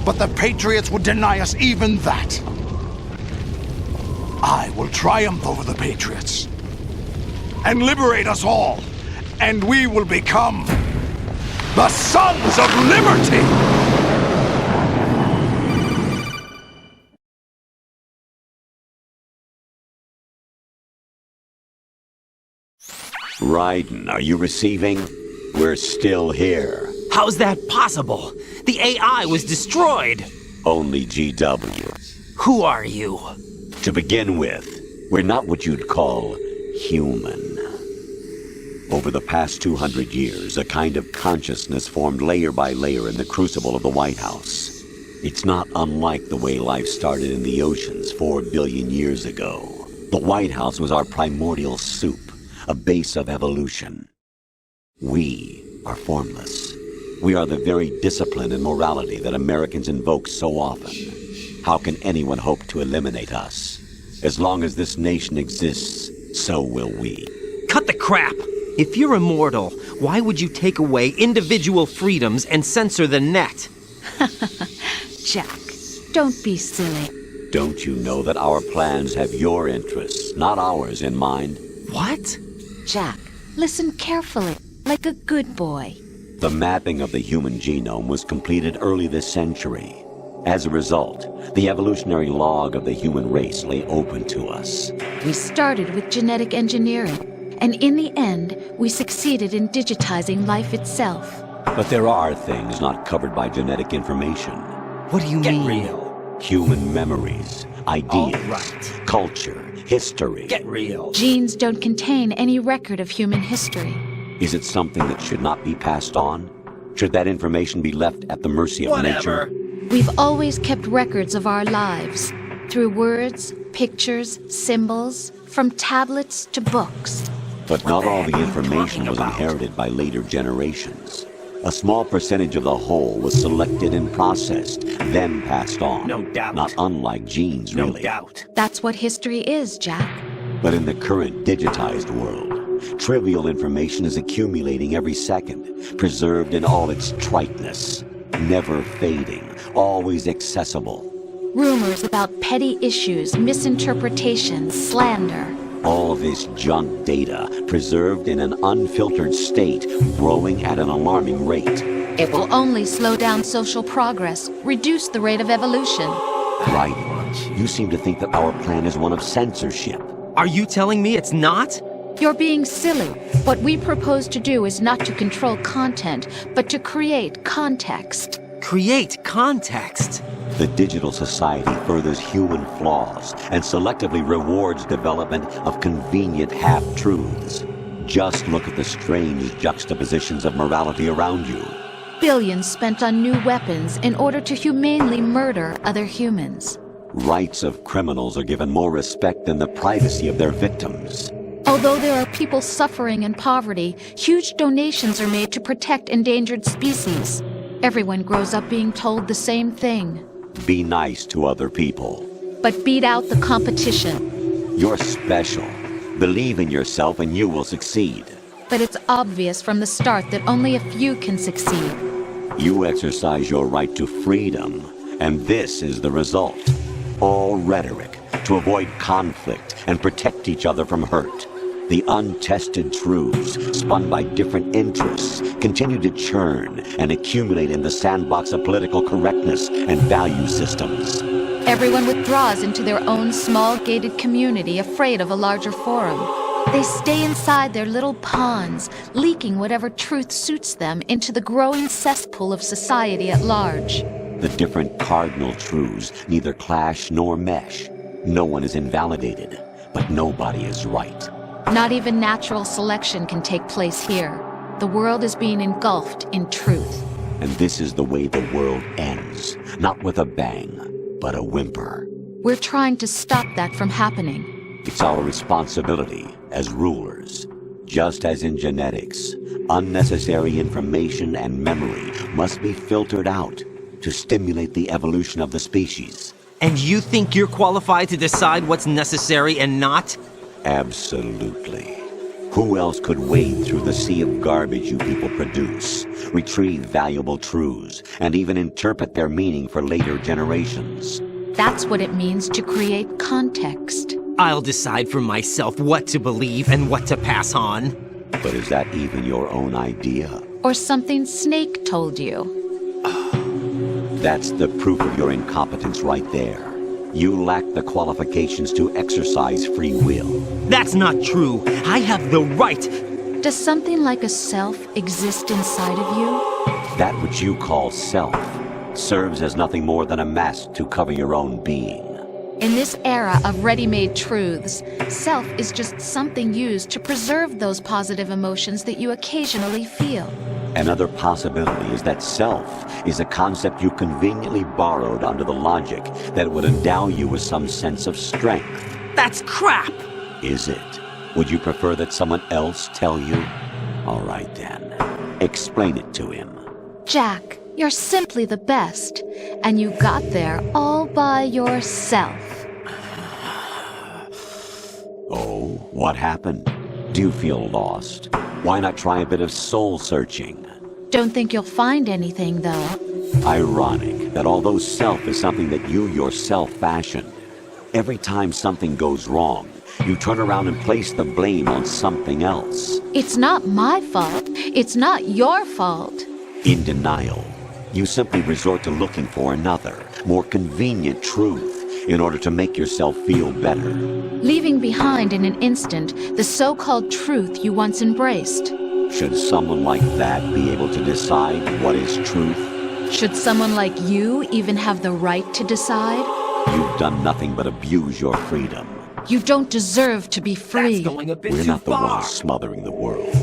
But the Patriots would deny us even that. I will triumph over the Patriots and liberate us all, and we will become the Sons of Liberty! Raiden, are you receiving? We're still here. How's that possible? The AI was destroyed. Only GW. Who are you? To begin with, we're not what you'd call human. Over the past 200 years, a kind of consciousness formed layer by layer in the crucible of the White House. It's not unlike the way life started in the oceans 4 billion years ago. The White House was our primordial soup, a base of evolution. We are formless. We are the very discipline and morality that Americans invoke so often. How can anyone hope to eliminate us? As long as this nation exists, so will we. Cut the crap! If you're immortal, why would you take away individual freedoms and censor the net? Jack, don't be silly. Don't you know that our plans have your interests, not ours, in mind? What? Jack, listen carefully, like a good boy. The mapping of the human genome was completed early this century. As a result, the evolutionary log of the human race lay open to us. We started with genetic engineering, and in the end, we succeeded in digitizing life itself. But there are things not covered by genetic information. What do you mean? Real. Human memories, ideas, culture, history. Get real. Genes don't contain any record of human history. Is it something that should not be passed on? Should that information be left at the mercy of nature? We've always kept records of our lives, through words, pictures, symbols, from tablets to books. But not all the information was inherited by later generations. A small percentage of the whole was selected and processed, then passed on. No doubt. Not unlike genes, really. No doubt. That's what history is, Jack. But in the current digitized world, trivial information is accumulating every second, preserved in all its triteness, never fading, always accessible. Rumors about petty issues, misinterpretations, slander. All this junk data, preserved in an unfiltered state, growing at an alarming rate. It will only slow down social progress, reduce the rate of evolution. Right. You seem to think that our plan is one of censorship. Are you telling me it's not? You're being silly. What we propose to do is not to control content, but to create context. Create context? The digital society furthers human flaws and selectively rewards development of convenient half-truths. Just look at the strange juxtapositions of morality around you. Billions spent on new weapons in order to humanely murder other humans. Rights of criminals are given more respect than the privacy of their victims. Although there are people suffering in poverty, huge donations are made to protect endangered species. Everyone grows up being told the same thing. Be nice to other people. But beat out the competition. You're special. Believe in yourself and you will succeed. But it's obvious from the start that only a few can succeed. You exercise your right to freedom, And this is the result. All rhetoric to avoid conflict and protect each other from hurt. The untested truths, spun by different interests, continue to churn and accumulate in the sandbox of political correctness and value systems. Everyone withdraws into their own small gated community, afraid of a larger forum. They stay inside their little ponds, leaking whatever truth suits them into the growing cesspool of society at large. The different cardinal truths neither clash nor mesh. No one is invalidated, but nobody is right. Not even natural selection can take place here. The world is being engulfed in truth. And this is the way the world ends. Not with a bang, but a whimper. We're trying to stop that from happening. It's our responsibility as rulers. Just as in genetics, unnecessary information and memory must be filtered out to stimulate the evolution of the species. And you think you're qualified to decide what's necessary and not? Absolutely. Who else could wade through the sea of garbage you people produce, retrieve valuable truths, and even interpret their meaning for later generations? That's what it means to create context. I'll decide for myself what to believe and what to pass on. But is that even your own idea? Or something Snake told you? That's the proof of your incompetence right there. You lack the qualifications to exercise free will. That's not true. I have the right. Does something like a self exist inside of you? That which you call self serves as nothing more than a mask to cover your own being. In this era of ready-made truths, self is just something used to preserve those positive emotions that you occasionally feel. Another possibility is that self is a concept you conveniently borrowed under the logic that it would endow you with some sense of strength. That's crap! Is it? Would you prefer that someone else tell you? All right then. Explain it to him. Jack, you're simply the best, and you got there all by yourself. Oh, what happened? Do you feel lost? Why not try a bit of soul searching? Don't think you'll find anything, though. Ironic that although self is something that you yourself fashioned, every time something goes wrong, you turn around and place the blame on something else. It's not my fault. It's not your fault. In denial, you simply resort to looking for another, more convenient truth in order to make yourself feel better. Leaving behind in an instant the so-called truth you once embraced. Should someone like that be able to decide what is truth? Should someone like you even have the right to decide? You've done nothing but abuse your freedom. You don't deserve to be free. We're not the ones smothering the world.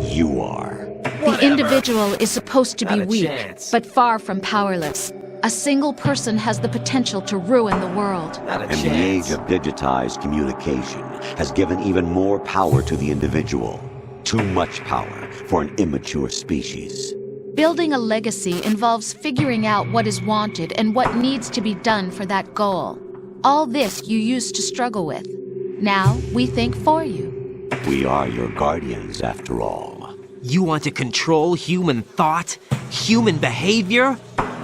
You are. The individual is supposed to be weak, but far from powerless. A single person has the potential to ruin the world. And the age of digitized communication has given even more power to the individual. Too much power for an immature species. Building a legacy involves figuring out what is wanted and what needs to be done for that goal. All this you used to struggle with. Now we think for you. We are your guardians, after all. You want to control human thought? Human behavior?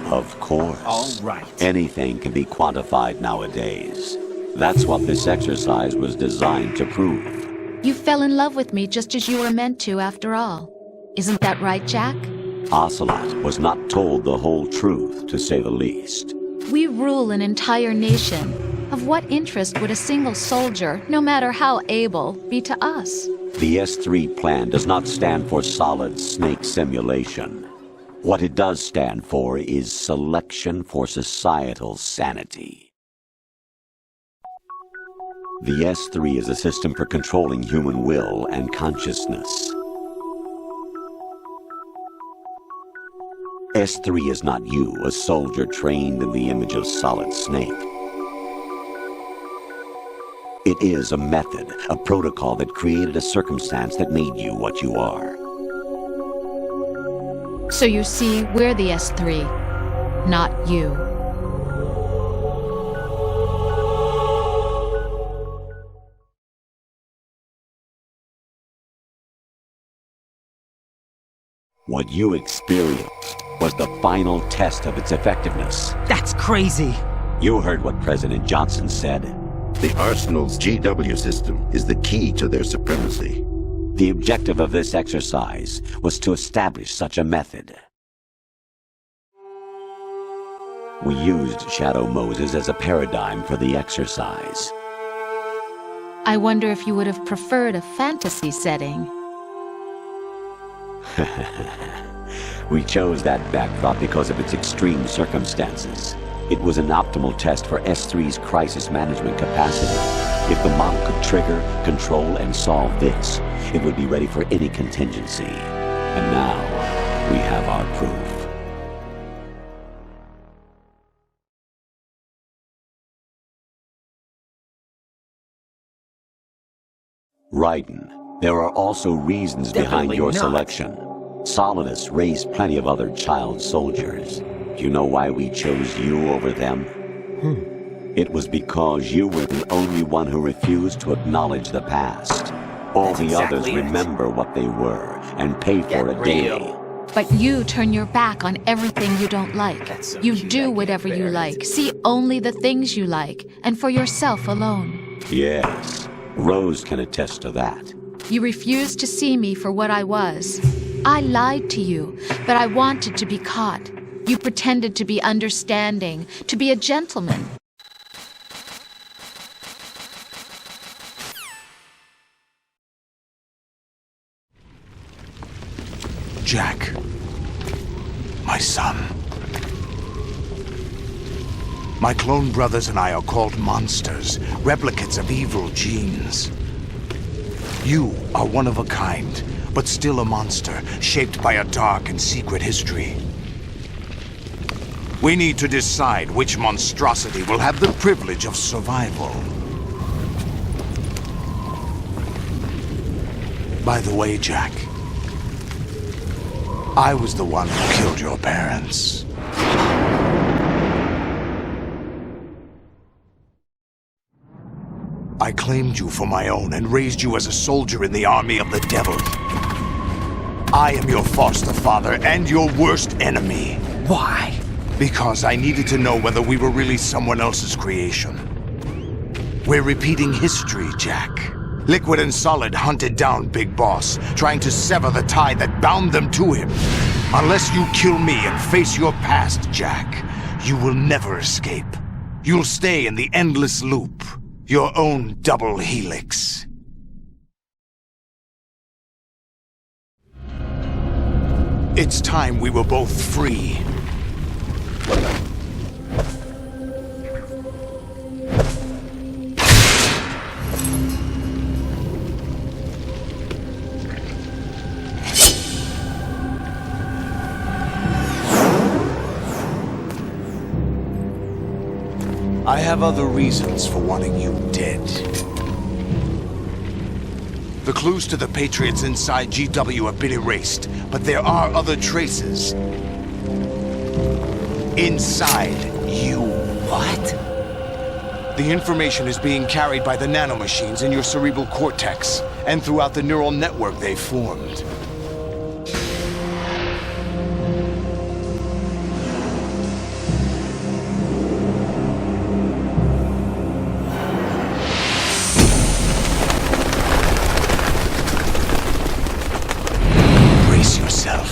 Of course. All right. Anything can be quantified nowadays. That's what this exercise was designed to prove. You fell in love with me just as you were meant to, after all. Isn't that right, Jack? Ocelot was not told the whole truth, to say the least. We rule an entire nation. Of what interest would a single soldier, no matter how able, be to us? The S3 plan does not stand for Solid Snake Simulation. What it does stand for is Selection for Societal Sanity. The S3 is a system for controlling human will and consciousness. S3 is not you, a soldier trained in the image of Solid Snake. It is a method, a protocol that created a circumstance that made you what you are. So you see, we're the S3, not you. What you experienced was the final test of its effectiveness. That's crazy. You heard what President Johnson said. The Arsenal's GW system is the key to their supremacy. The objective of this exercise was to establish such a method. We used Shadow Moses as a paradigm for the exercise. I wonder if you would have preferred a fantasy setting. We chose that backdrop because of its extreme circumstances. It was an optimal test for S3's crisis management capacity. If the model could trigger, control, and solve this, it would be ready for any contingency. And now, we have our proof. Raiden, there are also reasons behind your selection. Solidus raised plenty of other child soldiers. Do you know why we chose you over them? It was because you were the only one who refused to acknowledge the past. All the others remember what they were and pay for it daily. But you turn your back on everything you don't like. You do whatever you like, see only the things you like, and for yourself alone. Yes, Rose can attest to that. You refused to see me for what I was. I lied to you, but I wanted to be caught. You pretended to be understanding, to be a gentleman. Jack, my son. My clone brothers and I are called monsters, replicates of evil genes. You are one of a kind, but still a monster, shaped by a dark and secret history. We need to decide which monstrosity will have the privilege of survival. By the way, Jack, I was the one who killed your parents. I claimed you for my own and raised you as a soldier in the army of the devil. I am your foster father and your worst enemy. Why? Because I needed to know whether we were really someone else's creation. We're repeating history, Jack. Liquid and Solid hunted down Big Boss, trying to sever the tie that bound them to him. Unless you kill me and face your past, Jack, you will never escape. You'll stay in the endless loop, your own double helix. It's time we were both free. I have other reasons for wanting you dead. The clues to the Patriots inside GW have been erased, but there are other traces. Inside you. What? The information is being carried by the nanomachines in your cerebral cortex, and throughout the neural network they formed. Brace yourself.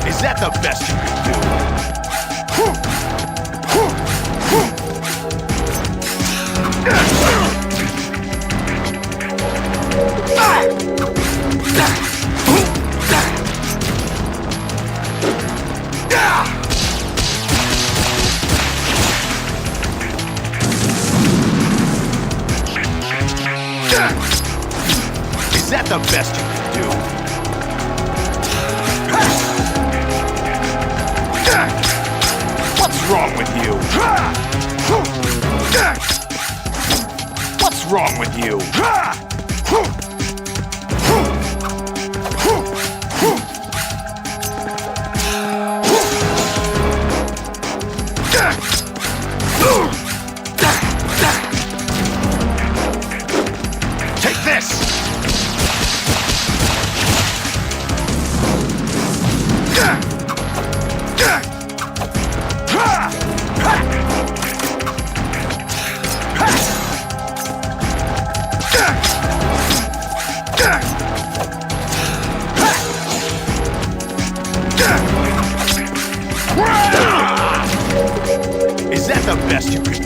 Is that the best you can Is that the best you can do? wrong with you? What's wrong with you? Take this! Is that the best you can do?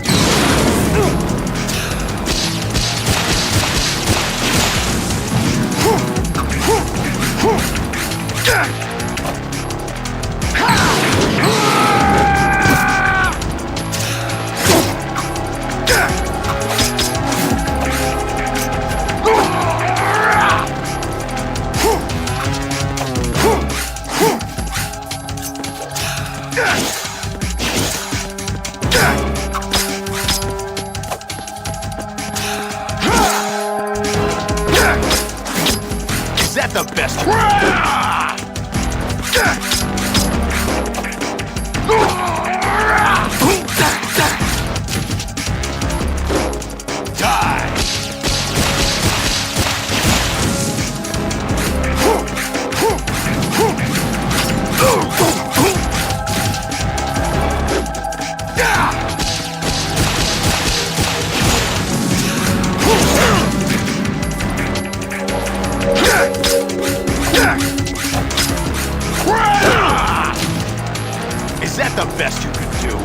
Is that the best? Is that the best you can do?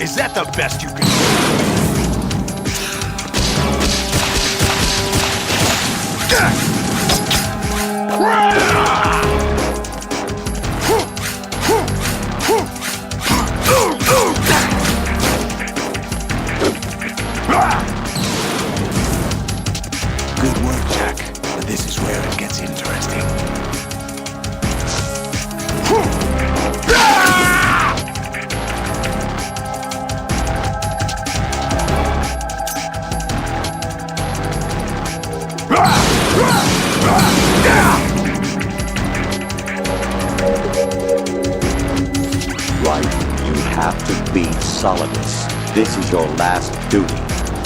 Is that the best you can Good work, Jack. But this is where it gets interesting. Right, you have to beat Solidus. This is your last duty.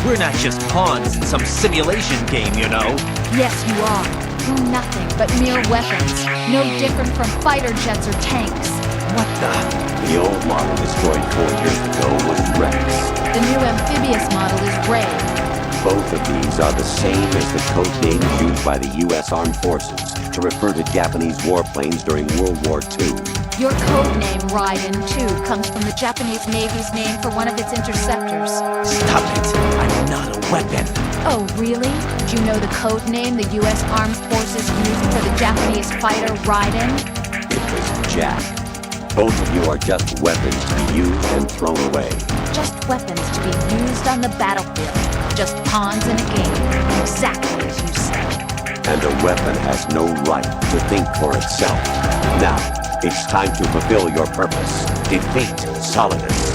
We're not just pawns in some simulation game, you know. Yes, you are. We're nothing but mere weapons. No different from fighter jets or tanks. What the? The old model destroyed 4 years ago was Rex. The new amphibious model is Ray. Both of these are the same as the code names used by the U.S. Armed Forces to refer to Japanese warplanes during World War II. Your code name, Raiden, too, comes from the Japanese Navy's name for one of its interceptors. Stop it! I'm not a weapon. Oh, really? Do you know the code name the U.S. Armed Forces used for the Japanese fighter Raiden? It was Jack. Both of you are just weapons to be used and thrown away. Just weapons to be used on the battlefield. Just pawns in a game. Exactly as you said. And a weapon has no right to think for itself. Now, it's time to fulfill your purpose. Defeat Solidus.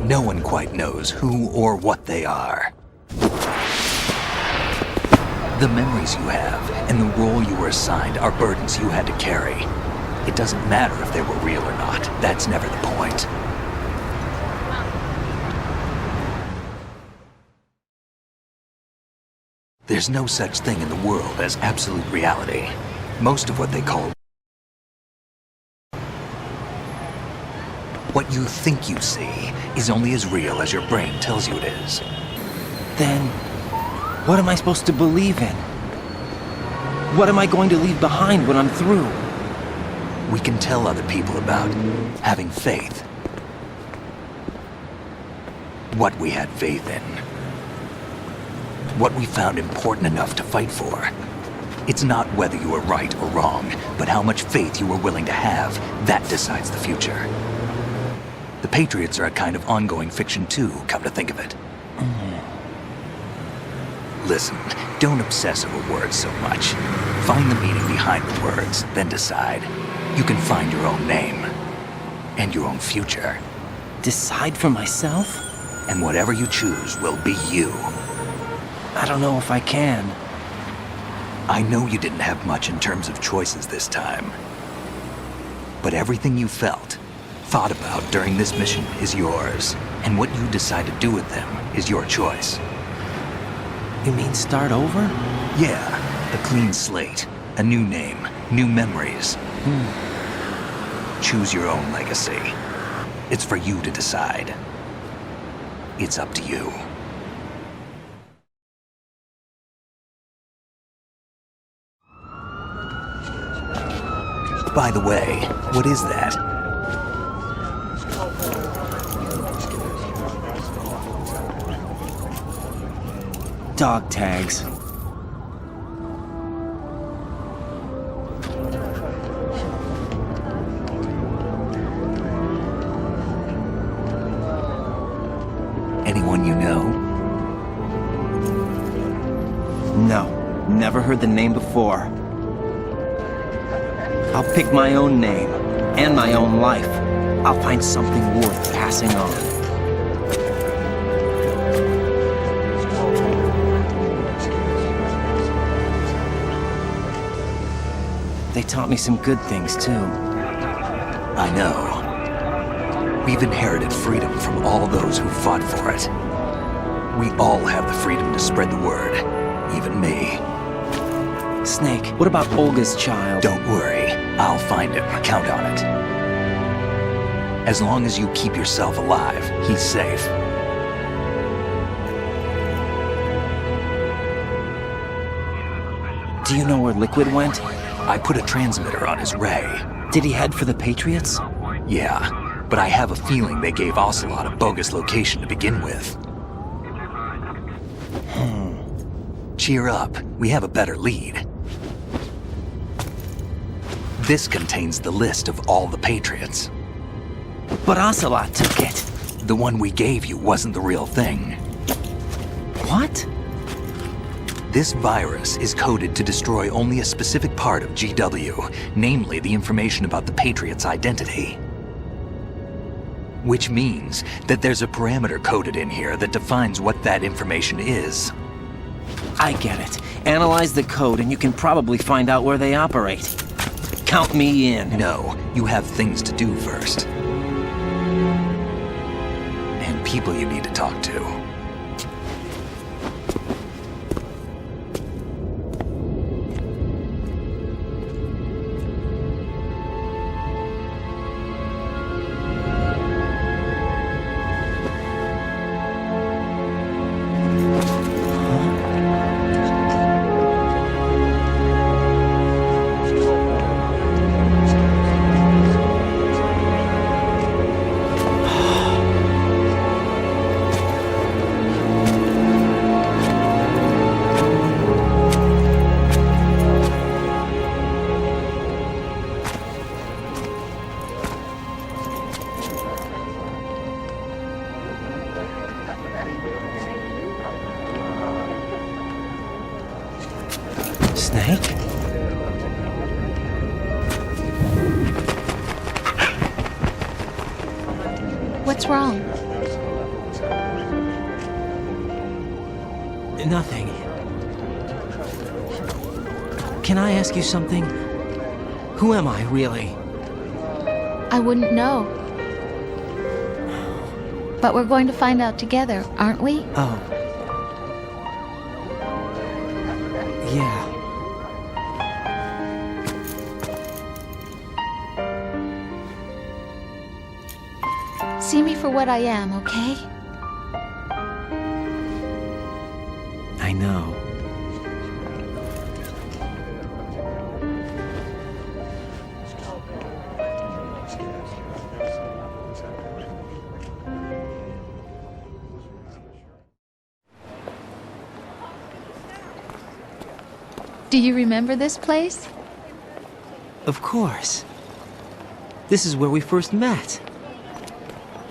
No one quite knows who or what they are. The memories you have and the role you were assigned are burdens you had to carry. It doesn't matter if they were real or not. That's never the point. There's no such thing in the world as absolute reality. Most of what they call what you think you see is only as real as your brain tells you it is. Then, what am I supposed to believe in? What am I going to leave behind when I'm through? We can tell other people about having faith. What we had faith in. What we found important enough to fight for. It's not whether you were right or wrong, but how much faith you were willing to have. That decides the future. The Patriots are a kind of ongoing fiction too, come to think of it. Listen, don't obsess over words so much. Find the meaning behind the words, then decide. You can find your own name. And your own future. Decide for myself? And whatever you choose will be you. I don't know if I can. I know you didn't have much in terms of choices this time. But everything you felt, thought about during this mission is yours. And what you decide to do with them is your choice. You mean start over? Yeah, a clean slate, a new name, new memories. Choose your own legacy. It's for you to decide. It's up to you. By the way, what is that? Dog tags. Anyone you know? No, never heard the name before. I'll pick my own name, and my own life. I'll find something worth passing on. They taught me some good things, too. I know. We've inherited freedom from all those who fought for it. We all have the freedom to spread the word, even me. Snake, what about Olga's child? Don't worry, I'll find him. Count on it. As long as you keep yourself alive, he's safe. Do you know where Liquid went? I put a transmitter on his ray. Did he head for the Patriots? Yeah, but I have a feeling they gave Ocelot a bogus location to begin with. Cheer up, we have a better lead. This contains the list of all the Patriots. But Ocelot took it. The one we gave you wasn't the real thing. What? This virus is coded to destroy only a specific part of GW, namely the information about the Patriots' identity. Which means that there's a parameter coded in here that defines what that information is. I get it. Analyze the code and you can probably find out where they operate. Count me in. No, you have things to do first. And people you need to talk to. Snake? What's wrong? Nothing. Can I ask you something? Who am I, really? I wouldn't know. But we're going to find out together, aren't we? Oh. Yeah. See me for what I am, okay? I know. Do you remember this place? Of course. This is where we first met.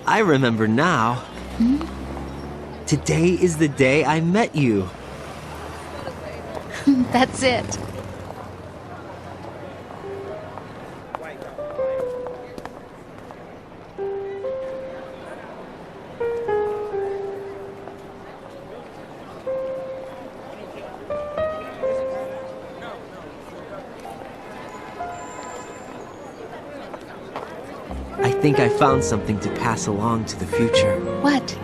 I remember now. Hmm? Today is the day I met you. That's it. I think I found something to pass along to the future. What?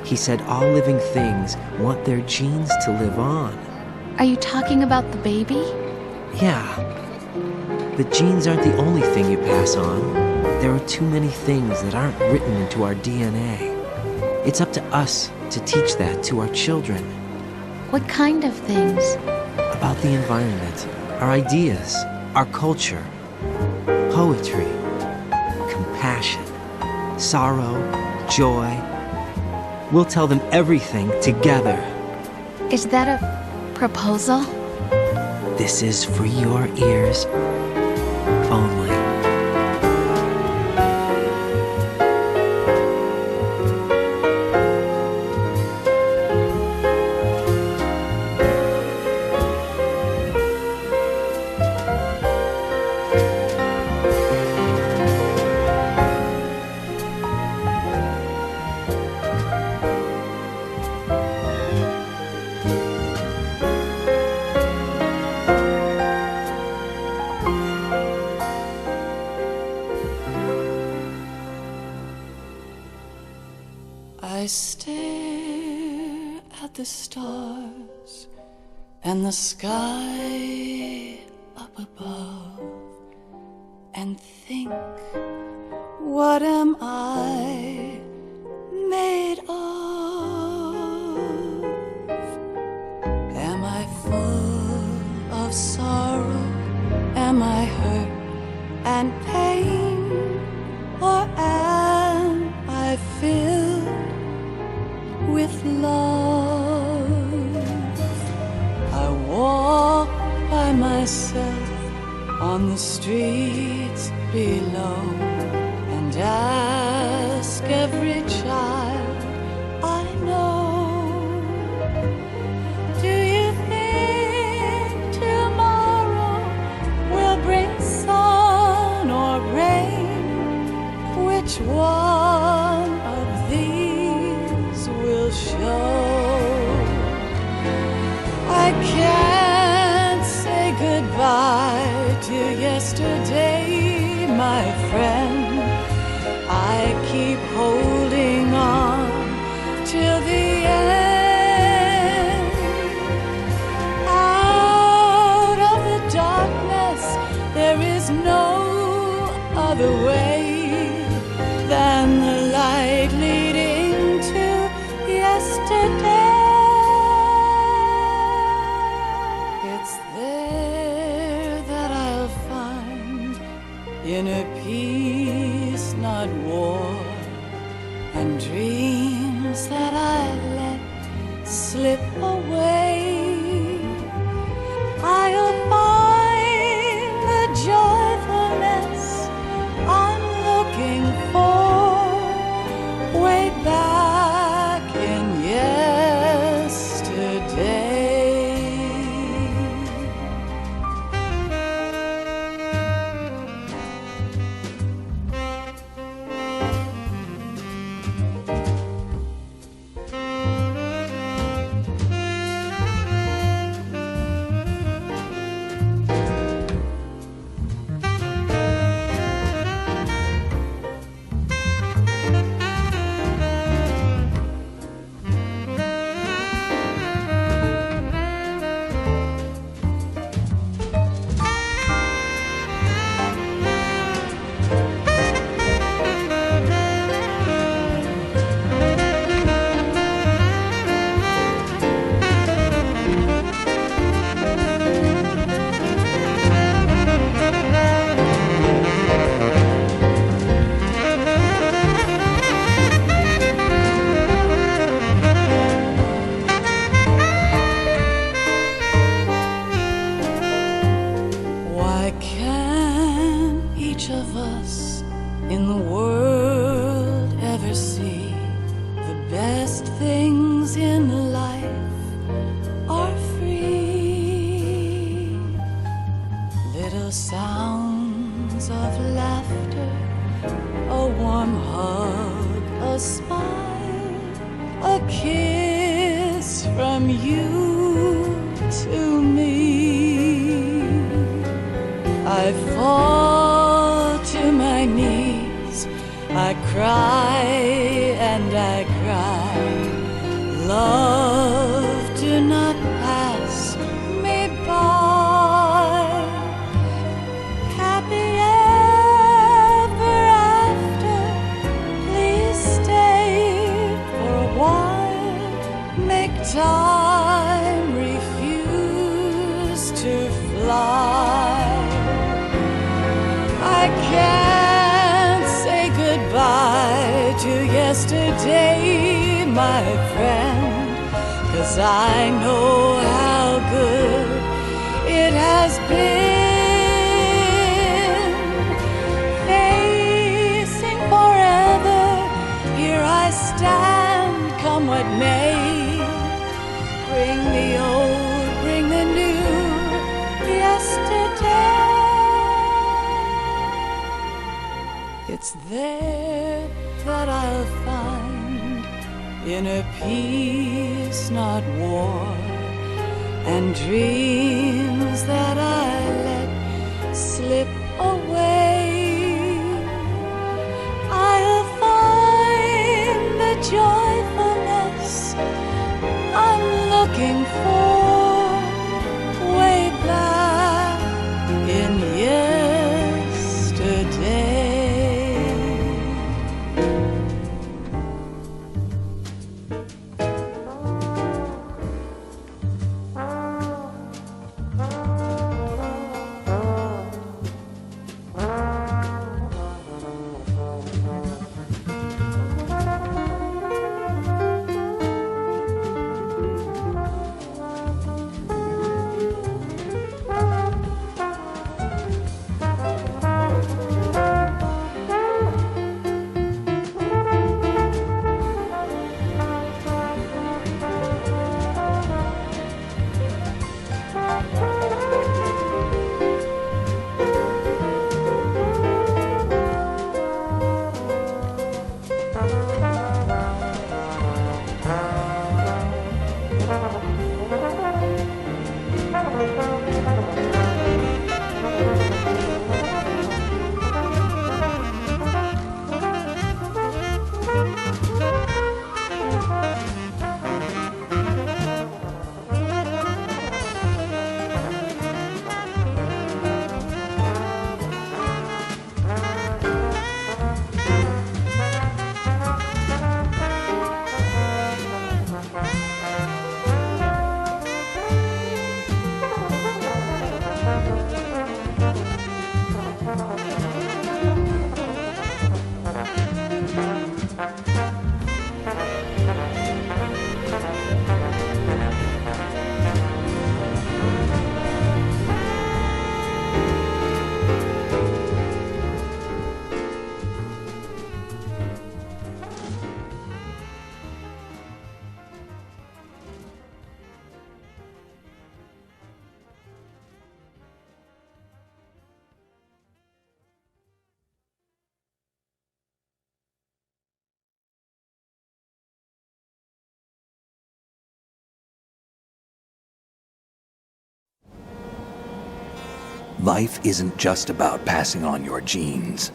He said all living things want their genes to live on. Are you talking about the baby? Yeah. The genes aren't the only thing you pass on. There are too many things that aren't written into our DNA. It's up to us to teach that to our children. What kind of things? About the environment, our ideas, our culture, poetry, compassion, sorrow, joy. We'll tell them everything together. Is that a proposal? This is for your ears only. I stare at the stars and the sky up above and think, what am I made of? Am I full of sorrow? Am I hurt and pain? Or am I filled with love? I walk by myself on the streets below and ask every child I know, do you think tomorrow will bring sun or rain? Which one of these will show? I can't say goodbye to yesterday, my friend. I keep holding on till the end. Out of the darkness, there is no other way than the light leading to yesterday. It's there that I'll find inner peace, not war, and dreams that I let slip away. I'll find the joyfulness I'm looking for way back in yesterday. kiss from you to me. I fall to my knees, I cry and I cry. Love, do not pass me by. Happy ever after, please stay for a while. Make time refuse to fly. I can't say goodbye to yesterday, my friend, 'cause I know how good it has been. Facing forever, here I stand, come what may. Bring the old, bring the new, yesterday. It's there that I'll find inner peace, not war, and dreams that I let slip away. I'll find the joyfulness I'm looking for way back in yesterday. Life isn't just about passing on your genes.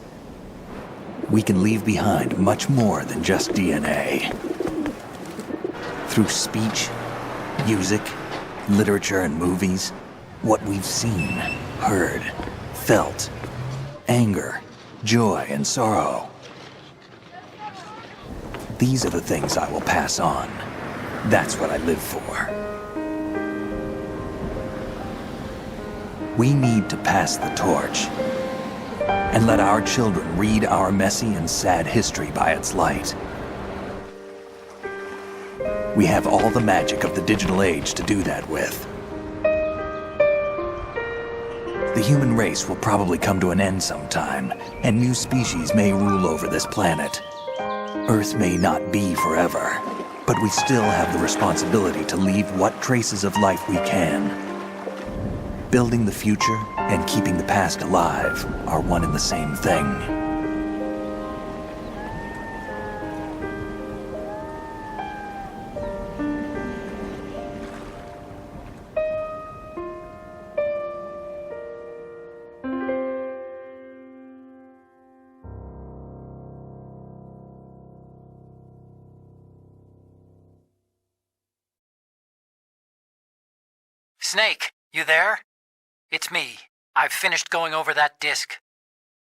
We can leave behind much more than just DNA. Through speech, music, literature, and movies, what we've seen, heard, felt, anger, joy, and sorrow. These are the things I will pass on. That's what I live for. We need to pass the torch and let our children read our messy and sad history by its light. We have all the magic of the digital age to do that with. The human race will probably come to an end sometime, and new species may rule over this planet. Earth may not be forever, but we still have the responsibility to leave what traces of life we can. Building the future and keeping the past alive are one and the same thing. Snake, you there? It's me. I've finished going over that disk.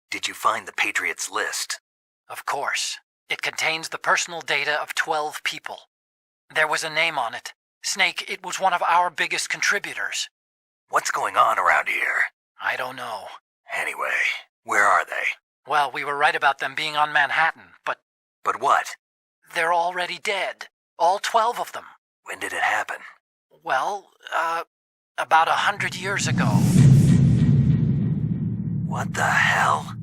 Did you find the Patriots list? Of course. It contains the personal data of 12 people. There was a name on it. Snake, it was one of our biggest contributors. What's going on around here? I don't know. Anyway, where are they? Well, we were right about them being on Manhattan, but... But what? They're already dead. All 12 of them. When did it happen? Well, about 100 years ago. What the hell?